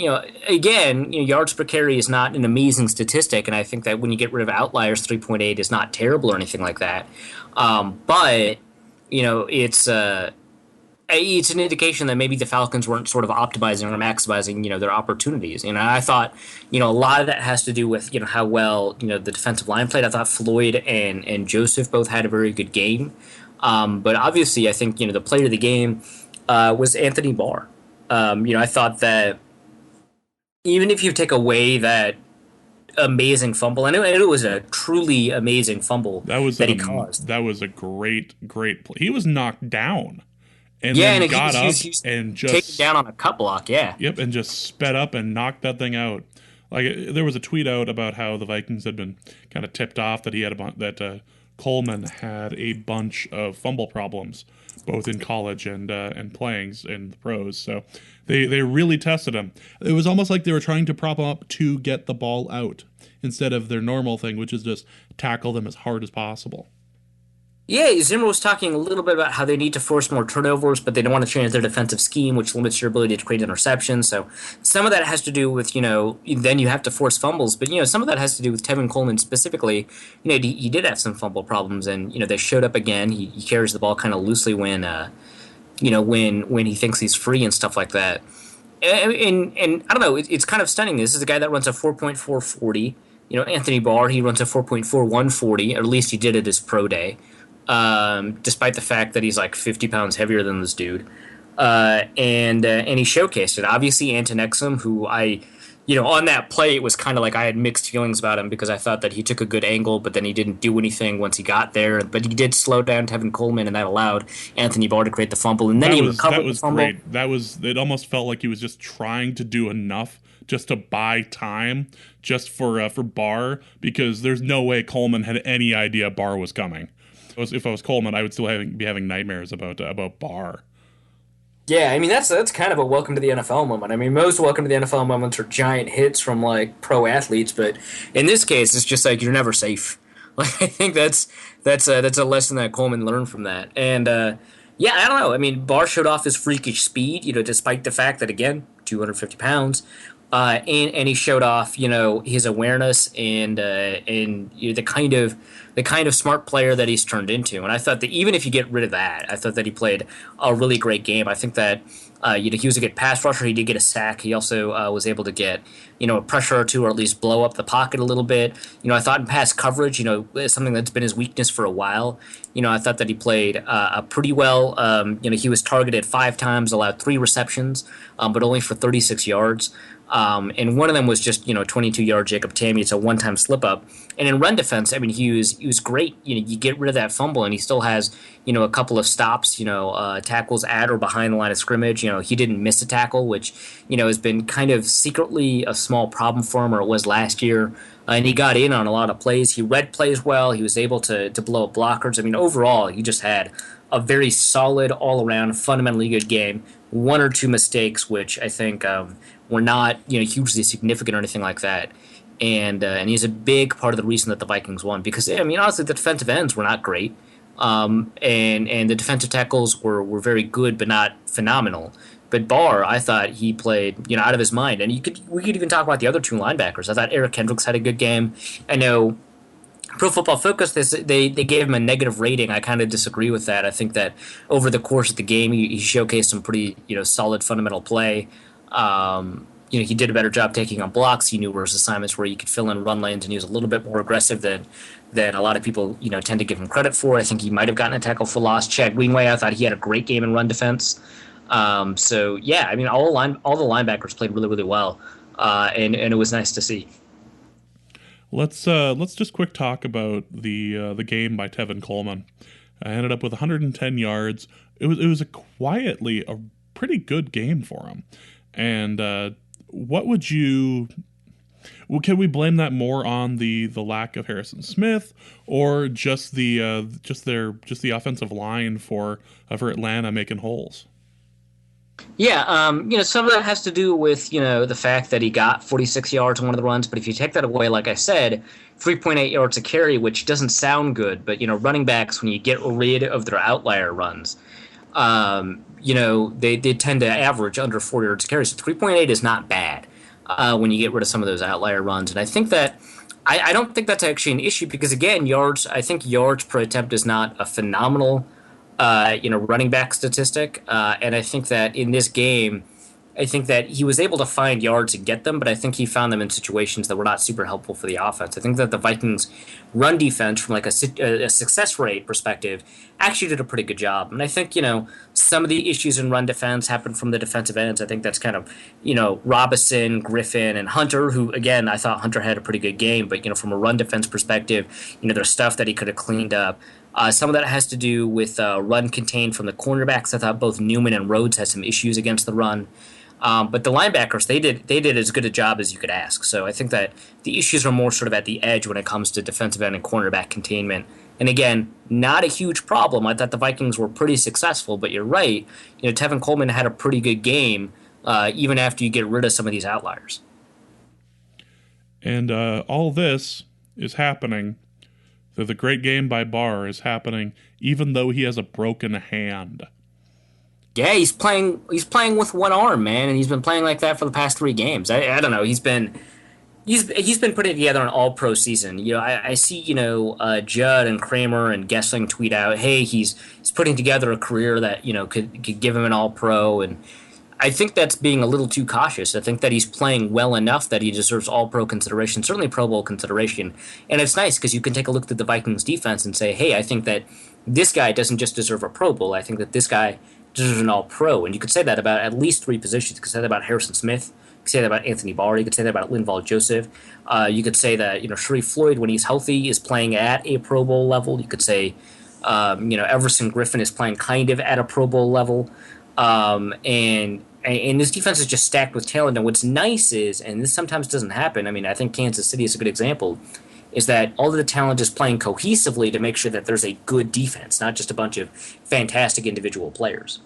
yards per carry is not an amazing statistic, and I think that when you get rid of outliers, 3.8 is not terrible or anything like that. But it's an indication that maybe the Falcons weren't sort of optimizing or maximizing, their opportunities. I thought, a lot of that has to do with, how well, the defensive line played. I thought Floyd and Joseph both had a very good game. But obviously, I think, the player of the game was Anthony Barr. I thought that even if you take away that amazing fumble, and it was a truly amazing fumble that he caused. That was a great play. He was knocked down, and then and got up and just taken down on a cut block. Yeah. Yep, and just sped up and knocked that thing out. Like there was a tweet out about how the Vikings had been kind of tipped off that he had Coleman had a bunch of fumble problems, both in college and playing in the pros. So they really tested him. It was almost like they were trying to prop him up to get the ball out instead of their normal thing, which is just tackle them as hard as possible. Yeah, Zimmer was talking a little bit about how they need to force more turnovers, but they don't want to change their defensive scheme, which limits your ability to create interceptions. So some of that has to do with, then you have to force fumbles. But, some of that has to do with Tevin Coleman specifically. He did have some fumble problems, and, they showed up again. He carries the ball kind of loosely when he thinks he's free and stuff like that. And I don't know, it's kind of stunning. This is a guy that runs a 4.440. Anthony Barr, he runs a 4.4140, or at least he did it his pro day. Despite the fact that he's like 50 pounds heavier than this dude. And he showcased it. Obviously, Anton Exum, who on that play, it was kind of like I had mixed feelings about him because I thought that he took a good angle, but then he didn't do anything once he got there. But he did slow down Tevin Coleman, and that allowed Anthony Barr to create the fumble. And then he recovered the fumble. That was great. It almost felt like he was just trying to do enough just to buy time just for Barr, because there's no way Coleman had any idea Barr was coming. If I was Coleman, I would still be having nightmares about Barr. Yeah, I mean that's kind of a welcome to the NFL moment. I mean, most welcome to the NFL moments are giant hits from like pro athletes, but in this case, it's just like you're never safe. Like I think that's a lesson that Coleman learned from that. And yeah, I don't know. I mean, Barr showed off his freakish speed, despite the fact that again, 250 pounds. And he showed off, his awareness and the kind of smart player that he's turned into. And I thought that even if you get rid of that, I thought that he played a really great game. I think that he was a good pass rusher. He did get a sack. He also was able to get a pressure or two, or at least blow up the pocket a little bit. I thought in pass coverage, something that's been his weakness for a while. I thought that he played pretty well. He was targeted 5 times, allowed 3 receptions, but only for 36 yards. And one of them was just 22-yard Jacob Tamme. It's a one-time slip-up. And in run defense, I mean, he was great. You get rid of that fumble, and he still has a couple of stops. Tackles at or behind the line of scrimmage. He didn't miss a tackle, which has been kind of secretly a small problem for him, or it was last year. And he got in on a lot of plays. He read plays well. He was able to blow up blockers. I mean, overall, he just had a very solid, all-around, fundamentally good game. One or two mistakes, which I think were not hugely significant or anything like that. And he's a big part of the reason that the Vikings won. Because, I mean, honestly, the defensive ends were not great. And the defensive tackles were very good, but not phenomenal. But Barr, I thought he played out of his mind. And we could even talk about the other two linebackers. I thought Eric Kendricks had a good game. I know Pro Football Focus, they gave him a negative rating. I kind of disagree with that. I think that over the course of the game, he showcased some pretty solid fundamental play. He did a better job taking on blocks. He knew where his assignments were. He could fill in run lanes, and he was a little bit more aggressive than a lot of people tend to give him credit for. I think he might have gotten a tackle for loss. Chad Greenway, I thought he had a great game in run defense. So yeah, I mean all the linebackers played really, really well, and it was nice to see. Let's just quick talk about the game by Tevin Coleman. I ended up with 110 yards. It was quietly a pretty good game for him. And what would you? Well, can we blame that more on the lack of Harrison Smith, or just the offensive line for Atlanta making holes? Yeah, some of that has to do with, the fact that he got 46 yards on one of the runs. But if you take that away, like I said, 3.8 yards a carry, which doesn't sound good. But, running backs, when you get rid of their outlier runs, they tend to average under 4 yards a carry. So 3.8 is not bad when you get rid of some of those outlier runs. And I think that I don't think that's actually an issue because, again, I think yards per attempt is not a phenomenal running back statistic. And I think that in this game, I think that he was able to find yards and get them, but I think he found them in situations that were not super helpful for the offense. I think that the Vikings' run defense, from like a success rate perspective, actually did a pretty good job. And I think, some of the issues in run defense happened from the defensive ends. I think that's kind of, Robinson, Griffin, and Hunter, who, again, I thought Hunter had a pretty good game, but, from a run defense perspective, there's stuff that he could have cleaned up. Some of that has to do with run contained from the cornerbacks. I thought both Newman and Rhodes had some issues against the run. But the linebackers, they did as good a job as you could ask. So I think that the issues are more sort of at the edge when it comes to defensive end and cornerback containment. And again, not a huge problem. I thought the Vikings were pretty successful, but you're right. Tevin Coleman had a pretty good game, even after you get rid of some of these outliers. And all this is happening. The great game by Barr is happening, even though he has a broken hand. Yeah, he's playing with one arm, man, and he's been playing like that for the past 3 games. I don't know. He's been putting together an all-pro season. I see, Judd and Kramer and Gessling tweet out, hey, he's putting together a career that, could give him an all-pro, and I think that's being a little too cautious. I think that he's playing well enough that he deserves all-pro consideration, certainly Pro Bowl consideration. And it's nice because you can take a look at the Vikings defense and say, hey, I think that this guy doesn't just deserve a Pro Bowl. I think that this guy deserves an all-pro. And you could say that about at least 3 positions. You could say that about Harrison Smith. You could say that about Anthony Barr. You could say that about Linval Joseph. You could say that, Sharif Floyd, when he's healthy, is playing at a Pro Bowl level. You could say, Everson Griffin is playing kind of at a Pro Bowl level. And this defense is just stacked with talent. And what's nice is, and this sometimes doesn't happen, I mean, I think Kansas City is a good example, is that all of the talent is playing cohesively to make sure that there's a good defense, not just a bunch of fantastic individual players.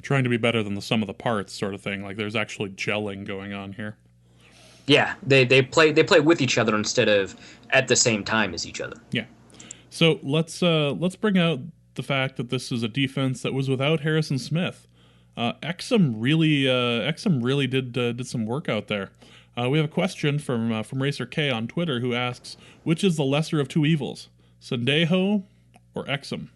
Trying to be better than the sum of the parts sort of thing. Like there's actually gelling going on here. Yeah, they play with each other instead of at the same time as each other. Yeah. So let's bring out the fact that this is a defense that was without Harrison Smith. Exum really did some work out there. We have a question from Racer K on Twitter who asks, which is the lesser of 2 evils, Sendejo or Exum?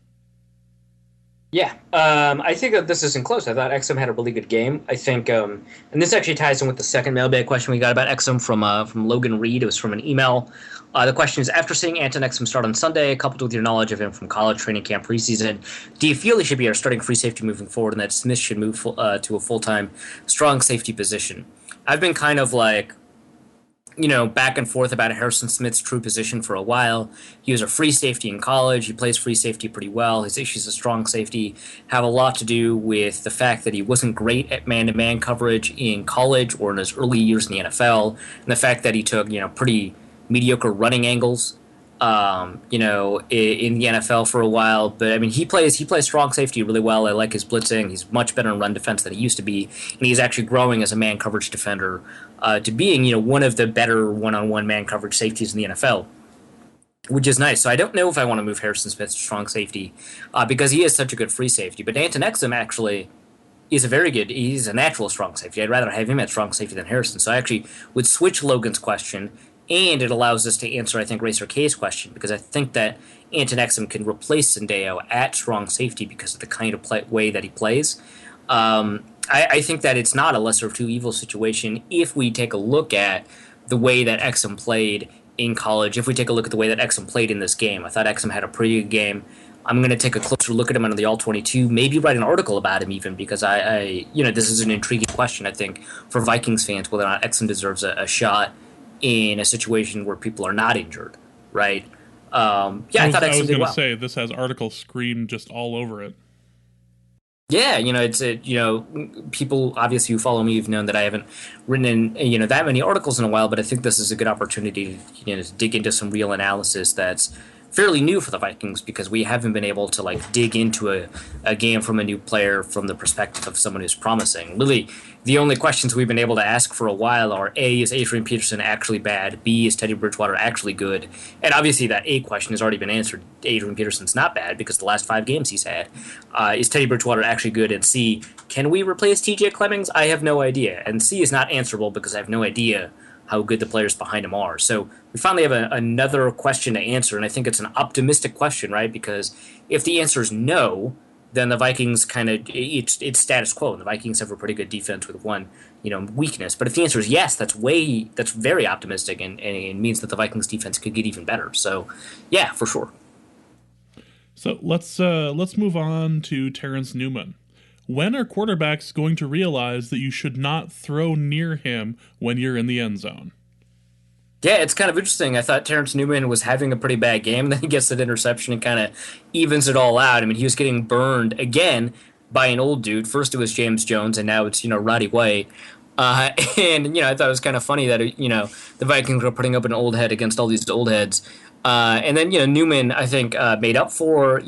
Yeah, I think that this isn't close. I thought Exum had a really good game. I think, and this actually ties in with the second mailbag question we got about Exum from Logan Reed. It was from an email. The question is: after seeing Anton Exum start on Sunday, coupled with your knowledge of him from college, training camp, preseason, do you feel he should be our starting free safety moving forward, and that Smith should move to a full time strong safety position? I've been kind of like back and forth about Harrison Smith's true position for a while. He was a free safety in college. He plays free safety pretty well. His issues as strong safety have a lot to do with the fact that he wasn't great at man-to-man coverage in college or in his early years in the NFL, and the fact that he took, pretty mediocre running angles in the NFL for a while. But I mean, he plays strong safety really well. I like his blitzing. He's much better in run defense than he used to be, and he's actually growing as a man coverage defender to being one of the better one-on-one man coverage safeties in the NFL, which is nice. So I don't know if I want to move Harrison Smith to strong safety because he is such a good free safety. But Anton Exum actually is he's a natural strong safety. I'd rather have him at strong safety than Harrison. So I actually would switch Logan's question, and it allows us to answer, I think, Racer K's question, because I think that Anton Exum can replace Sendeo at strong safety because of the kind of way that he plays. I think that it's not a lesser of two evils situation if we take a look at the way that Exum played in college. If we take a look at the way that Exum played in this game, I thought Exum had a pretty good game. I'm going to take a closer look at him on the All-22, maybe write an article about him even, because this is an intriguing question, I think, for Vikings fans, whether or not Exum deserves a shot in a situation where people are not injured, right? I thought Exum did well. I was going to say, this has article screen just all over it. Yeah, people obviously who follow me, you've known that I haven't written in, that many articles in a while, but I think this is a good opportunity to dig into some real analysis that's fairly new for the Vikings, because we haven't been able to dig into a game from a new player from the perspective of someone who's promising. Really, the only questions we've been able to ask for a while are: A, is Adrian Peterson actually bad? B, is Teddy Bridgewater actually good? And obviously that A question has already been answered. Adrian Peterson's not bad because the last 5 games he's had. Is Teddy Bridgewater actually good? And C, can we replace TJ Clemmings? I have no idea. And C is not answerable because I have no idea how good the players behind him are. So we finally have another question to answer, and I think it's an optimistic question, right? Because if the answer is no, then the Vikings it's status quo, and the Vikings have a pretty good defense with one weakness. But if the answer is yes, that's very optimistic, and it means that the Vikings defense could get even better. So yeah, for sure. So let's move on to Terrence Newman. When are quarterbacks going to realize that you should not throw near him when you're in the end zone? Yeah, it's kind of interesting. I thought Terrence Newman was having a pretty bad game. Then he gets that interception and kind of evens it all out. I mean, he was getting burned again by an old dude. First it was James Jones, and now it's, Roddy White. I thought it was kind of funny that, the Vikings were putting up an old head against all these old heads. And then, Newman, I think, made up for,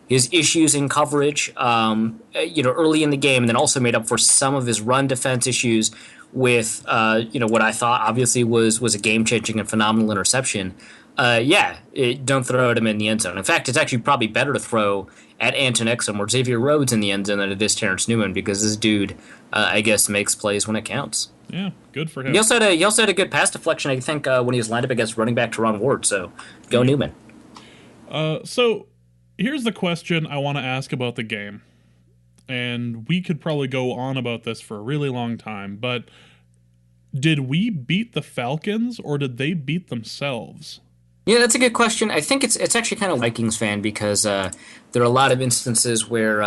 his issues in coverage, early in the game, and then also made up for some of his run defense issues with, what I thought obviously was a game-changing and phenomenal interception. Don't throw at him in the end zone. In fact, it's actually probably better to throw at Anton Exum or Xavier Rhodes in the end zone than it is Terrence Newman, because this dude, I guess, makes plays when it counts. Yeah, good for him. He also had a good pass deflection, I think, when he was lined up against running back Teron Ward. So go Newman. So here's the question I want to ask about the game. And we could probably go on about this for a really long time, but did we beat the Falcons or did they beat themselves? Yeah, that's a good question. I think it's actually kind of Vikings fan, because there are a lot of instances where,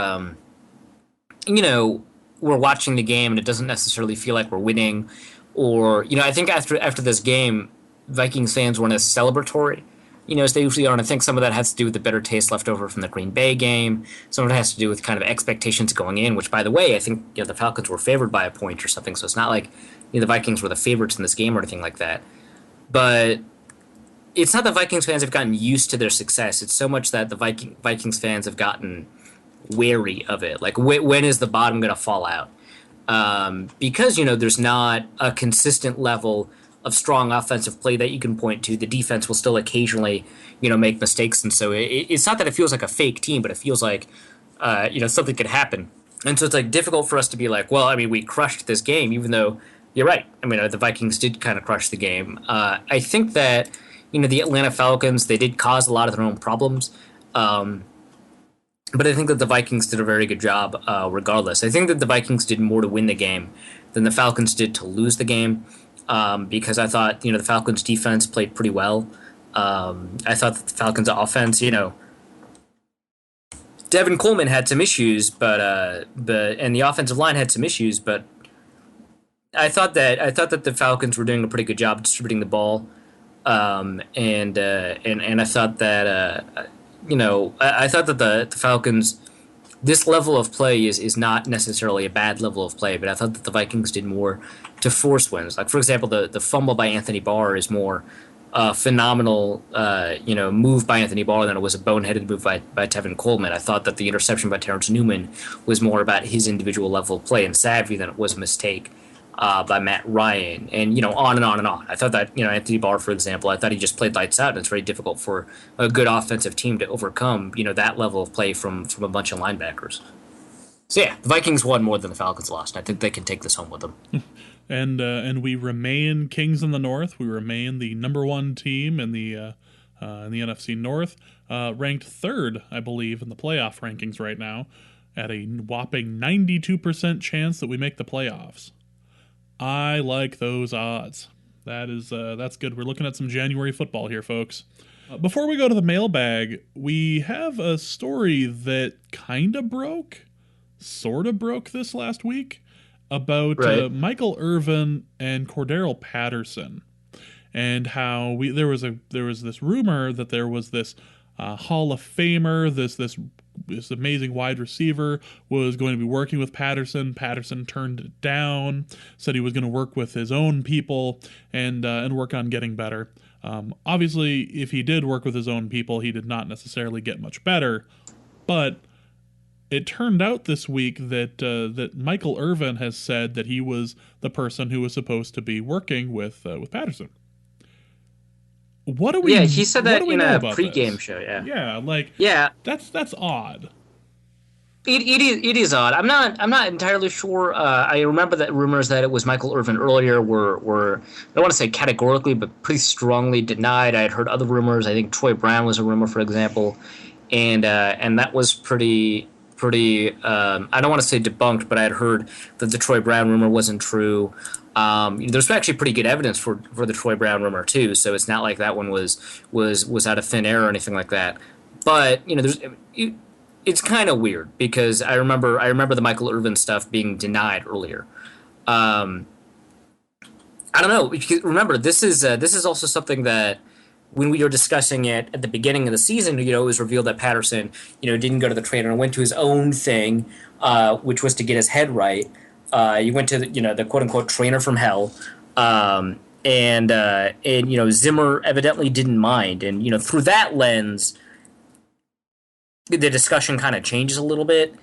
we're watching the game and it doesn't necessarily feel like we're winning. Or, I think after this game, Vikings fans weren't as celebratory, as they usually are. And I think some of that has to do with the bitter taste left over from the Green Bay game. Some of it has to do with kind of expectations going in, which, by the way, I think the Falcons were favored by a point or something. So it's not like the Vikings were the favorites in this game or anything like that. But it's not that Vikings fans have gotten used to their success. It's so much that the Vikings fans have gotten wary of it. Like, when is the bottom going to fall out? Because, there's not a consistent level of strong offensive play that you can point to. The defense will still occasionally, make mistakes. And so it's not that it feels like a fake team, but it feels like, something could happen. And so it's difficult for us to be like, well, I mean, we crushed this game, even though you're right. I mean, the Vikings did kind of crush the game. I think that, the Atlanta Falcons, they did cause a lot of their own problems. But I think that the Vikings did a very good job regardless. I think that the Vikings did more to win the game than the Falcons did to lose the game because I thought, the Falcons defense played pretty well. I thought that the Falcons offense, Devin Coleman had some issues, but and the offensive line had some issues, but I thought that the Falcons were doing a pretty good job distributing the ball, and I thought that I thought that the Falcons, this level of play is not necessarily a bad level of play, but I thought that the Vikings did more to force wins. Like for example, the fumble by Anthony Barr is more phenomenal, move by Anthony Barr than it was a boneheaded move by Tevin Coleman. I thought that the interception by Terrence Newman was more about his individual level of play and savvy than it was a mistake by Matt Ryan, and on and on and on. I thought that Anthony Barr, for example, I thought he just played lights out, and it's very difficult for a good offensive team to overcome that level of play from a bunch of linebackers. So yeah, the Vikings won more than the Falcons lost. And I think they can take this home with them. And we remain kings in the North. We remain the number one team in the NFC North, ranked third, I believe, in the playoff rankings right now, at a whopping 92% chance that we make the playoffs. I like those odds. That's good. We're looking at some January football here, folks. Before we go to the mailbag, we have a story that sort of broke this last week about Michael Irvin and Cordero Patterson, and how there was this rumor that there was this Hall of Famer, this amazing wide receiver was going to be working with Patterson. Patterson turned it down, said he was going to work with his own people and work on getting better. Obviously, if he did work with his own people, he did not necessarily get much better. But it turned out this week that Michael Irvin has said that he was the person who was supposed to be working with Patterson. What do we? Yeah, he said that in a pregame this? Show. Yeah, that's odd. It is odd. I'm not entirely sure. I remember that rumors that it was Michael Irvin earlier were I don't want to say categorically, but pretty strongly denied. I had heard other rumors. I think Troy Brown was a rumor, for example, and that was pretty. I don't want to say debunked, but I had heard that the Troy Brown rumor wasn't true. There's actually pretty good evidence for the Troy Brown rumor too, so it's not like that one was out of thin air or anything like that. But it's kind of weird because I remember the Michael Irvin stuff being denied earlier. I don't know. Remember, this is also something that when we were discussing it at the beginning of the season, it was revealed that Patterson, didn't go to the trainer and went to his own thing, which was to get his head right. He went to the quote unquote trainer from hell, and Zimmer evidently didn't mind, and through that lens, the discussion kind of changes a little bit.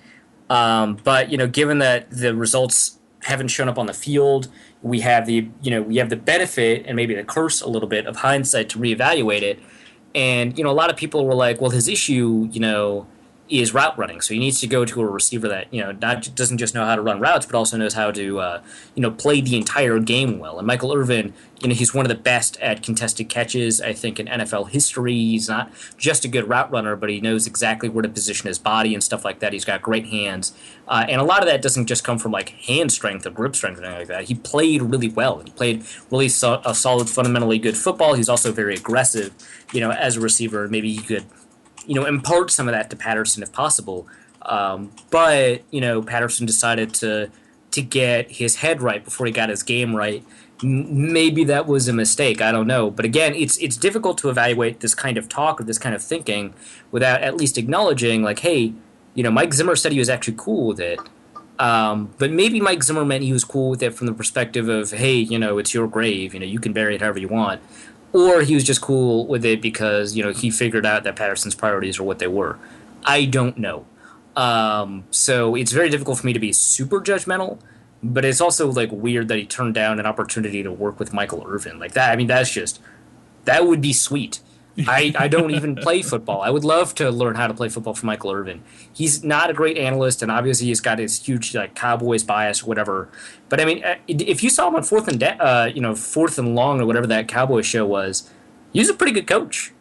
But given that the results haven't shown up on the field, we have the benefit and maybe the curse a little bit of hindsight to reevaluate it. And a lot of people were like, well, his issue is route running, so he needs to go to a receiver that doesn't just know how to run routes, but also knows how to play the entire game well. And Michael Irvin, he's one of the best at contested catches, I think, in NFL history. He's not just a good route runner, but he knows exactly where to position his body and stuff like that. He's got great hands, and a lot of that doesn't just come from like hand strength or grip strength or anything like that. He played really well. He played really a solid, fundamentally good football. He's also very aggressive, as a receiver. Maybe he could impart some of that to Patterson if possible. But Patterson decided to get his head right before he got his game right. Maybe that was a mistake. I don't know. But again, it's difficult to evaluate this kind of talk or this kind of thinking without at least acknowledging, like, hey, Mike Zimmer said he was actually cool with it. But maybe Mike Zimmer meant he was cool with it from the perspective of, hey, it's your grave. You can bury it however you want. Or he was just cool with it because, he figured out that Patterson's priorities are what they were. I don't know. So it's very difficult for me to be super judgmental, but it's also like weird that he turned down an opportunity to work with Michael Irvin. Like that, I mean, that would be sweet. I don't even play football. I would love to learn how to play football for Michael Irvin. He's not a great analyst, and obviously he's got his huge Cowboys bias or whatever. But I mean, if you saw him on fourth and long or whatever that Cowboys show was, he was a pretty good coach.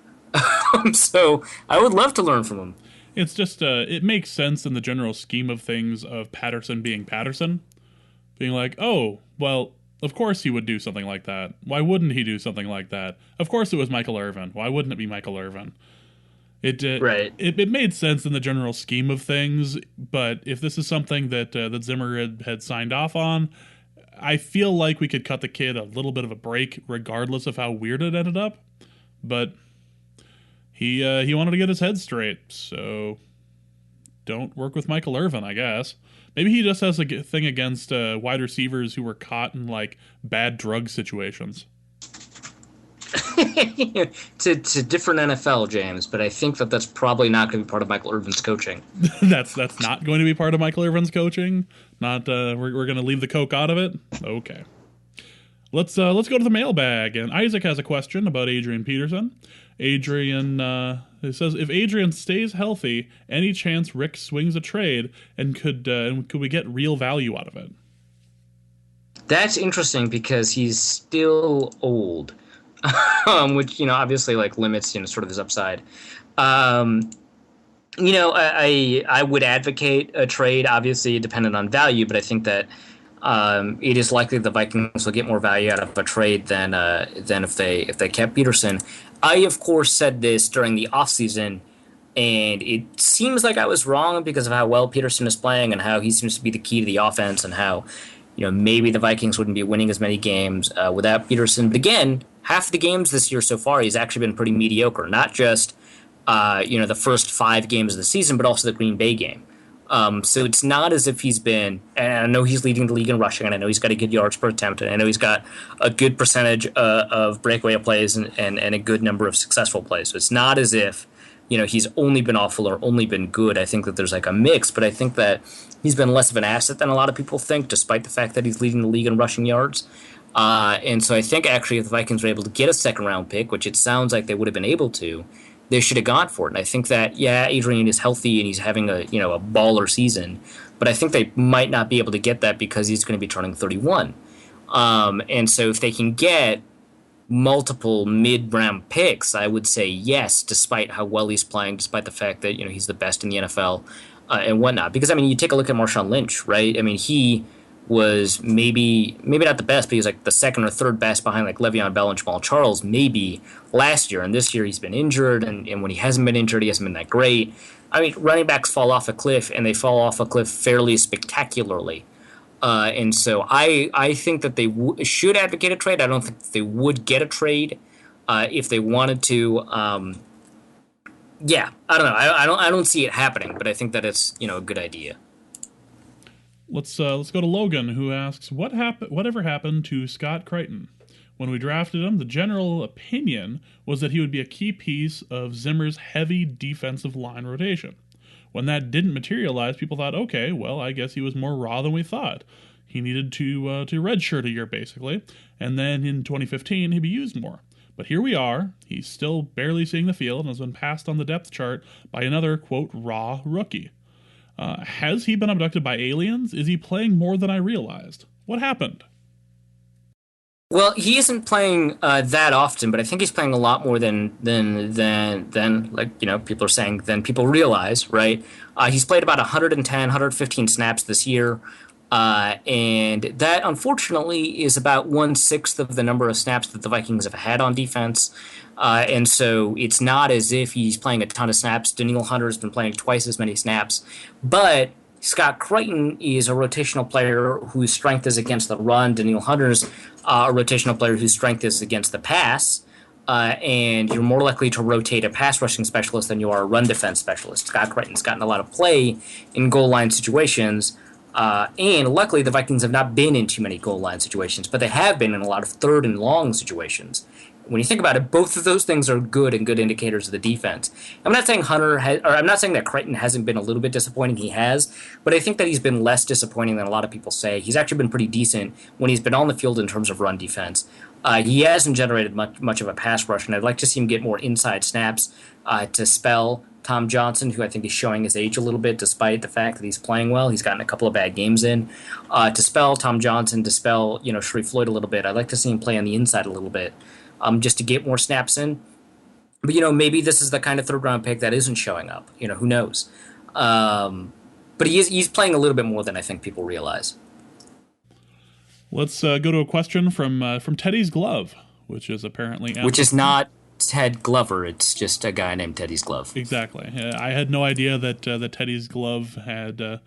So I would love to learn from him. It's just it makes sense in the general scheme of things of Patterson being Patterson, being like, oh, well, of course he would do something like that. Why wouldn't he do something like that? Of course it was Michael Irvin. Why wouldn't it be Michael Irvin? Right. It made sense in the general scheme of things, but if this is something that that Zimmer had signed off on, I feel like we could cut the kid a little bit of a break, regardless of how weird it ended up. But he wanted to get his head straight, so don't work with Michael Irvin, I guess. Maybe he just has a thing against wide receivers who were caught in like bad drug situations. It's a different NFL, James, but I think that's probably not going to be part of Michael Irvin's coaching. that's not going to be part of Michael Irvin's coaching. Not we're going to leave the coke out of it. Okay. Let's go to the mailbag, and Isaac has a question about Adrian Peterson. Adrian it says, if Adrian stays healthy, any chance Rick swings a trade, and could we get real value out of it? That's interesting because he's still old. Which, obviously like limits, sort of his upside. I would advocate a trade, obviously dependent on value, but I think that it is likely the Vikings will get more value out of a trade than if they kept Peterson. I, of course, said this during the offseason, and it seems like I was wrong because of how well Peterson is playing and how he seems to be the key to the offense and how maybe the Vikings wouldn't be winning as many games without Peterson. But again, half the games this year so far, he's actually been pretty mediocre. Not just, the first 5 games of the season, but also the Green Bay game. So it's not as if he's been, and I know he's leading the league in rushing, and I know he's got a good yards per attempt, and I know he's got a good percentage of breakaway plays and a good number of successful plays. So it's not as if, he's only been awful or only been good. I think that there's like a mix, but I think that he's been less of an asset than a lot of people think, despite the fact that he's leading the league in rushing yards. And so I think actually if the Vikings were able to get a second-round pick, which it sounds like they would have been able to, they should have gone for it. And I think that, Adrian is healthy and he's having a baller season, but I think they might not be able to get that because he's going to be turning 31. And so if they can get multiple mid-round picks, I would say yes, despite how well he's playing, despite the fact that, he's the best in the NFL and whatnot. Because, you take a look at Marshawn Lynch, right? He was maybe not the best, but he was like the second or third best behind like Le'Veon Bell and Jamal Charles maybe last year. And this year he's been injured, and when he hasn't been injured, he hasn't been that great. Running backs fall off a cliff, and they fall off a cliff fairly spectacularly. And so I think that they should advocate a trade. I don't think they would get a trade if they wanted to. I don't know. I don't see it happening, but I think that it's a good idea. Let's go to Logan, who asks, whatever happened to Scott Crichton? When we drafted him, the general opinion was that he would be a key piece of Zimmer's heavy defensive line rotation. When that didn't materialize, people thought, okay, well, I guess he was more raw than we thought. He needed to redshirt a year, basically, and then in 2015, he'd be used more. But here we are. He's still barely seeing the field and has been passed on the depth chart by another, quote, raw rookie. Has he been abducted by aliens? Is he playing more than I realized? What happened? Well, he isn't playing that often, but I think he's playing a lot more than like people are saying than people realize, right? He's played about 110, 115 snaps this year, and that unfortunately is about 1/6 of the number of snaps that the Vikings have had on defense. And so it's not as if he's playing a ton of snaps. Danielle Hunter's been playing twice as many snaps. But Scott Crichton is a rotational player whose strength is against the run. Danielle Hunter's a rotational player whose strength is against the pass. And you're more likely to rotate a pass rushing specialist than you are a run defense specialist. Scott Crichton's gotten a lot of play in goal line situations. And luckily, the Vikings have not been in too many goal line situations, but they have been in a lot of third and long situations. When you think about it, both of those things are good and good indicators of the defense. I'm not saying I'm not saying that Crichton hasn't been a little bit disappointing. He has, but I think that he's been less disappointing than a lot of people say. He's actually been pretty decent when he's been on the field in terms of run defense. He hasn't generated much of a pass rush, and I'd like to see him get more inside snaps to spell Tom Johnson, who I think is showing his age a little bit, despite the fact that he's playing well. He's gotten a couple of bad games in. To spell Tom Johnson, to spell Sharif Floyd a little bit. I'd like to see him play on the inside a little bit. Just to get more snaps in. But maybe this is the kind of third round pick that isn't showing up. Who knows? But he's playing a little bit more than I think people realize. Let's go to a question from Teddy's Glove, which is apparently which is not Ted Glover. It's just a guy named Teddy's Glove. Exactly. I had no idea that Teddy's Glove had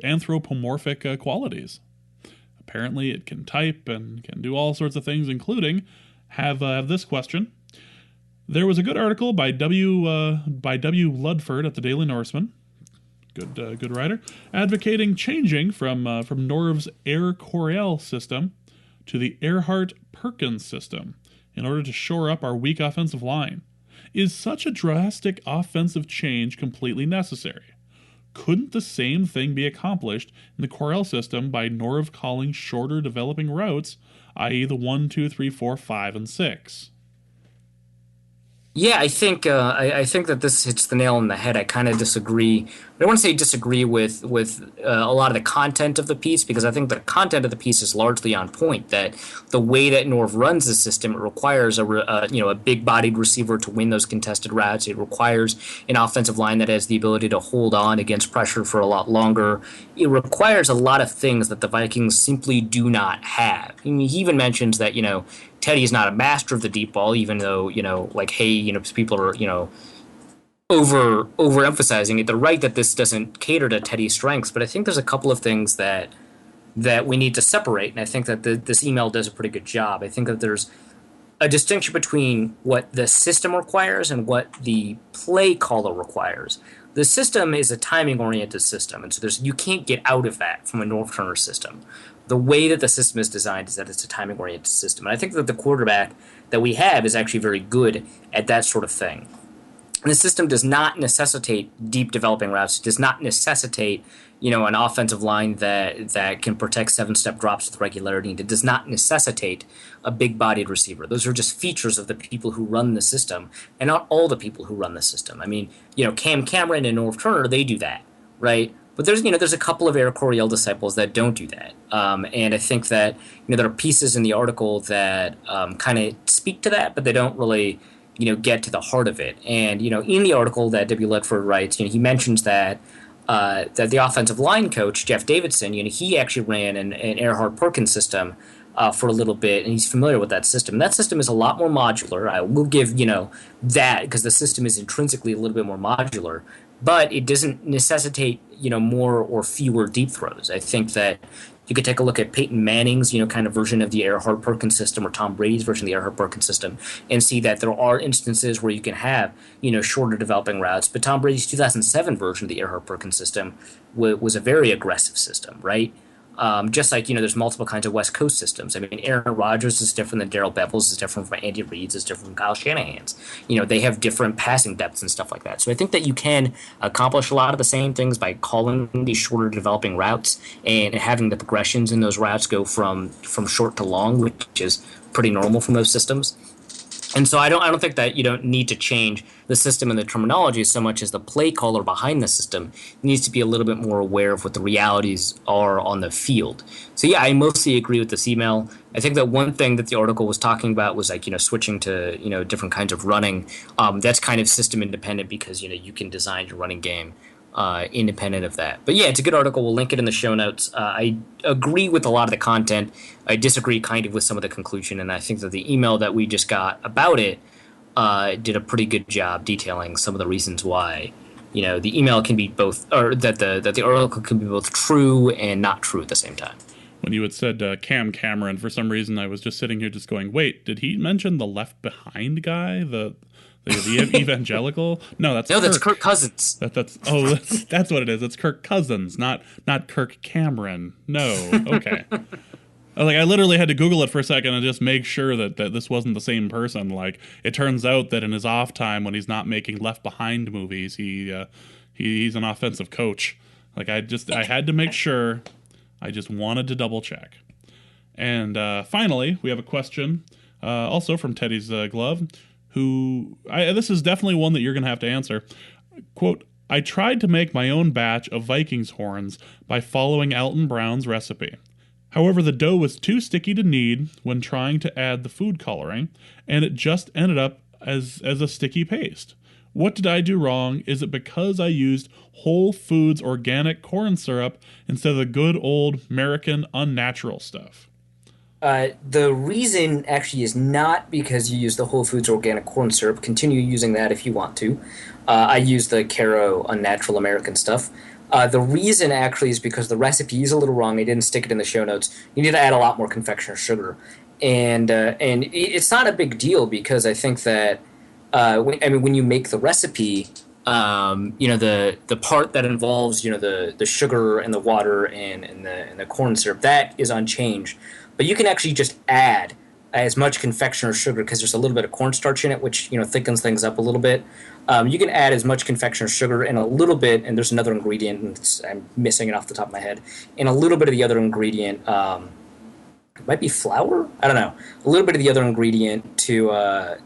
anthropomorphic qualities. Apparently, it can type and can do all sorts of things, including have this question. There was a good article by W. Ludford at the Daily Norseman, good writer, advocating changing from Norv's Air Coryell system to the Earhart-Perkins system in order to shore up our weak offensive line. Is such a drastic offensive change completely necessary? Couldn't the same thing be accomplished in the Coryell system by Norv calling shorter developing routes, i.e. the 1, 2, 3, 4, 5, and 6? Yeah, I think that this hits the nail on the head. I kind of disagree. I don't want to say disagree with a lot of the content of the piece, because I think the content of the piece is largely on point. That the way that Norv runs the system, it requires a big-bodied receiver to win those contested routes. It requires an offensive line that has the ability to hold on against pressure for a lot longer. It requires a lot of things that the Vikings simply do not have. I mean, he even mentions that Teddy is not a master of the deep ball, even though, people are, overemphasizing it. They're right that this doesn't cater to Teddy's strengths, but I think there's a couple of things that we need to separate, and I think that this email does a pretty good job. I think that there's a distinction between what the system requires and what the play caller requires. The system is a timing-oriented system, and so you can't get out of that from a Norv Turner system. The way that the system is designed is that it's a timing-oriented system. And I think that the quarterback that we have is actually very good at that sort of thing. And the system does not necessitate deep developing routes. It does not necessitate, an offensive line that can protect 7-step drops with regularity. And it does not necessitate a big-bodied receiver. Those are just features of the people who run the system, and not all the people who run the system. I mean, Cam Cameron and Norv Turner, they do that, right? But there's a couple of Air Coryell disciples that don't do that. And I think that, there are pieces in the article that kind of speak to that, but they don't really, get to the heart of it. And, in the article that W. Ledford writes, he mentions that the offensive line coach, Jeff Davidson, he actually ran an Earhart-Perkins system for a little bit, and he's familiar with that system. That system is a lot more modular. I will give, that, because the system is intrinsically a little bit more modular. But it doesn't necessitate, more or fewer deep throws. I think that you could take a look at Peyton Manning's, kind of version of the Earhart-Perkins system, or Tom Brady's version of the Earhart-Perkins system, and see that there are instances where you can have, shorter developing routes. But Tom Brady's 2007 version of the Earhart-Perkins system was a very aggressive system, right? Just like, there's multiple kinds of West Coast systems. I mean, Aaron Rodgers is different than Darrell Bevels, is different from Andy Reid's, is different from Kyle Shanahan's. They have different passing depths and stuff like that. So I think that you can accomplish a lot of the same things by calling these shorter developing routes and having the progressions in those routes go from short to long, which is pretty normal from those systems. And so I don't think that you don't need to change the system and the terminology so much as the play caller behind the system needs to be a little bit more aware of what the realities are on the field. So yeah, I mostly agree with this email. I think that one thing that the article was talking about was switching to different kinds of running. That's kind of system independent because you can design your running game independent of that. But yeah, it's a good article. We'll link it in the show notes. I agree with a lot of the content. I disagree kind of with some of the conclusion, and I think that the email that we just got about it did a pretty good job detailing some of the reasons why the email can be both, or that the article can be both true and not true at the same time. When you had said Cam Cameron, for some reason I was just sitting here just going, wait, did he mention the Left Behind guy? The evangelical? No, that's Kirk Cousins. That's what it is. It's Kirk Cousins, not Kirk Cameron. No, okay. I literally had to Google it for a second and just make sure that this wasn't the same person. Like, it turns out that in his off time when he's not making Left Behind movies, he's an offensive coach. I had to make sure. I just wanted to double check. And finally, we have a question, also from Teddy's Glove. This is definitely one that you're going to have to answer. Quote, I tried to make my own batch of Vikings horns by following Alton Brown's recipe. However, the dough was too sticky to knead when trying to add the food coloring, and it just ended up as a sticky paste. What did I do wrong? Is it because I used Whole Foods organic corn syrup instead of the good old American unnatural stuff? The reason actually is not because you use the Whole Foods organic corn syrup. Continue using that if you want to. I use the Caro unnatural American stuff. The reason actually is because the recipe is a little wrong. They didn't stick it in the show notes. You need to add a lot more confectioner sugar. And it's not a big deal because I think that when you make the recipe, the part that involves the sugar and the water and the corn syrup, that is unchanged. But you can actually just add as much confectioner sugar because there's a little bit of cornstarch in it, which thickens things up a little bit. You can add as much confectioner sugar and a little bit, and there's another ingredient, and I'm missing it off the top of my head, and a little bit of the other ingredient. It might be flour? I don't know. A little bit of the other ingredient to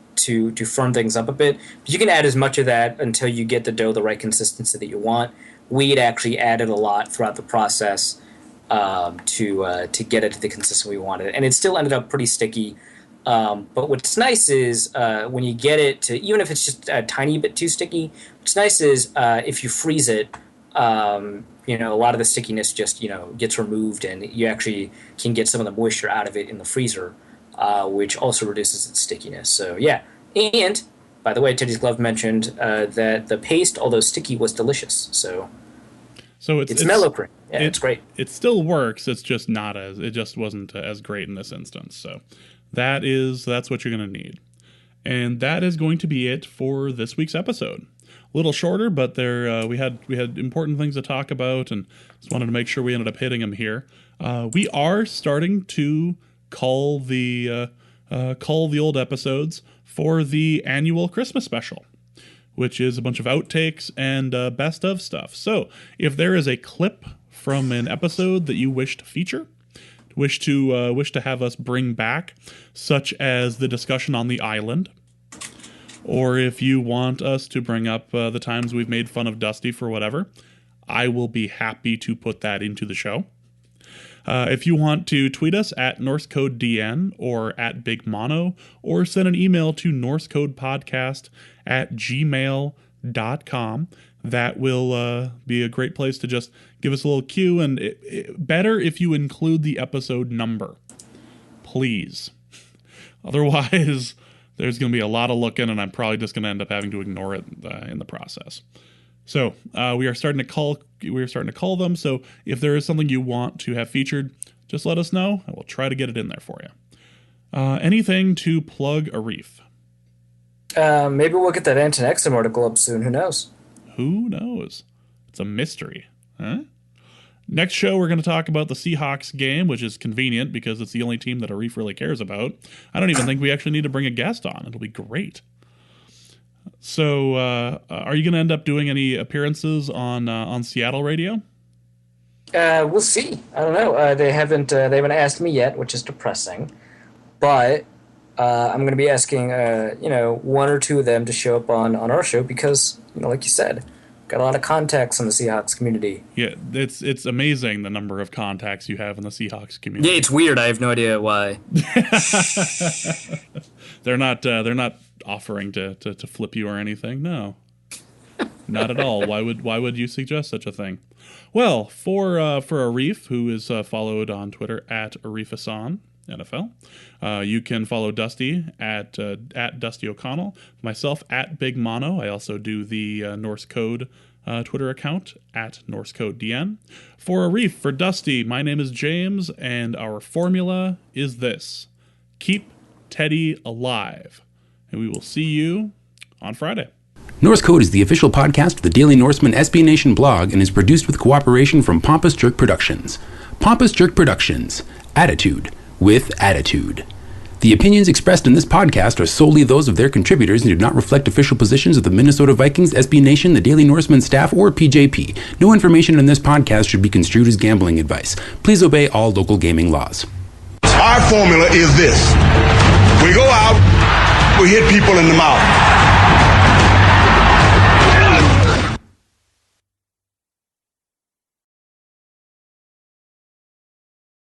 firm things up a bit. But you can add as much of that until you get the dough the right consistency that you want. We'd actually added a lot throughout the process to get it to the consistency we wanted. And it still ended up pretty sticky. But what's nice is when you get it to, even if it's just a tiny bit too sticky, what's nice is if you freeze it, a lot of the stickiness just, gets removed and you actually can get some of the moisture out of it in the freezer, which also reduces its stickiness. So, yeah. And, by the way, Teddy's Glove mentioned that the paste, although sticky, was delicious. So it's mellow cream. Yeah, it's great. It still works. It's just it just wasn't as great in this instance. So that's what you're going to need. And that is going to be it for this week's episode. A little shorter, but we had important things to talk about, and just wanted to make sure we ended up hitting them here. We are starting to call the old episodes for the annual Christmas special, which is a bunch of outtakes and best of stuff. So if there is a clip from an episode that you wish to feature, wish to have us bring back, such as the discussion on the island, or if you want us to bring up the times we've made fun of Dusty for whatever, I will be happy to put that into the show. If you want to tweet us at NorseCodeDN or at Big Mono, or send an email to NorseCodePodcast@gmail.com, that will be a great place to just give us a little cue, and better if you include the episode number, please. Otherwise, there's going to be a lot of looking, and I'm probably just going to end up having to ignore it in the process. So we are starting to call them. So if there is something you want to have featured, just let us know, and we'll try to get it in there for you. Anything to plug, Arif? Maybe we'll get that Anton Exum article up soon. Who knows? Who knows? It's a mystery. Huh? Next show, we're going to talk about the Seahawks game, which is convenient because it's the only team that Arif really cares about. I don't even think we actually need to bring a guest on. It'll be great. So, are you going to end up doing any appearances on Seattle radio? We'll see. I don't know. They haven't asked me yet, which is depressing. But I'm going to be asking one or two of them to show up on our show because like you said, got a lot of contacts in the Seahawks community. Yeah, it's amazing the number of contacts you have in the Seahawks community. Yeah, it's weird. I have no idea why. They're not offering to flip you or anything. No, not at all. Why would you suggest such a thing? Well, for Arif, who is followed on Twitter at Arifasan NFL, you can follow Dusty at Dusty O'Connell, myself at Big Mono. I also do the Norse Code Twitter account at NorseCodeDN. For Arif, for Dusty, my name is James, and our formula is this: keep Teddy alive. And we will see you on Friday. Norse Code is the official podcast of the Daily Norseman SB Nation blog and is produced with cooperation from Pompous Jerk Productions. Pompous Jerk Productions. Attitude with attitude. The opinions expressed in this podcast are solely those of their contributors and do not reflect official positions of the Minnesota Vikings, SB Nation, the Daily Norseman staff, or PJP. No information in this podcast should be construed as gambling advice. Please obey all local gaming laws. Our formula is this. We go out, we hit people in the mouth.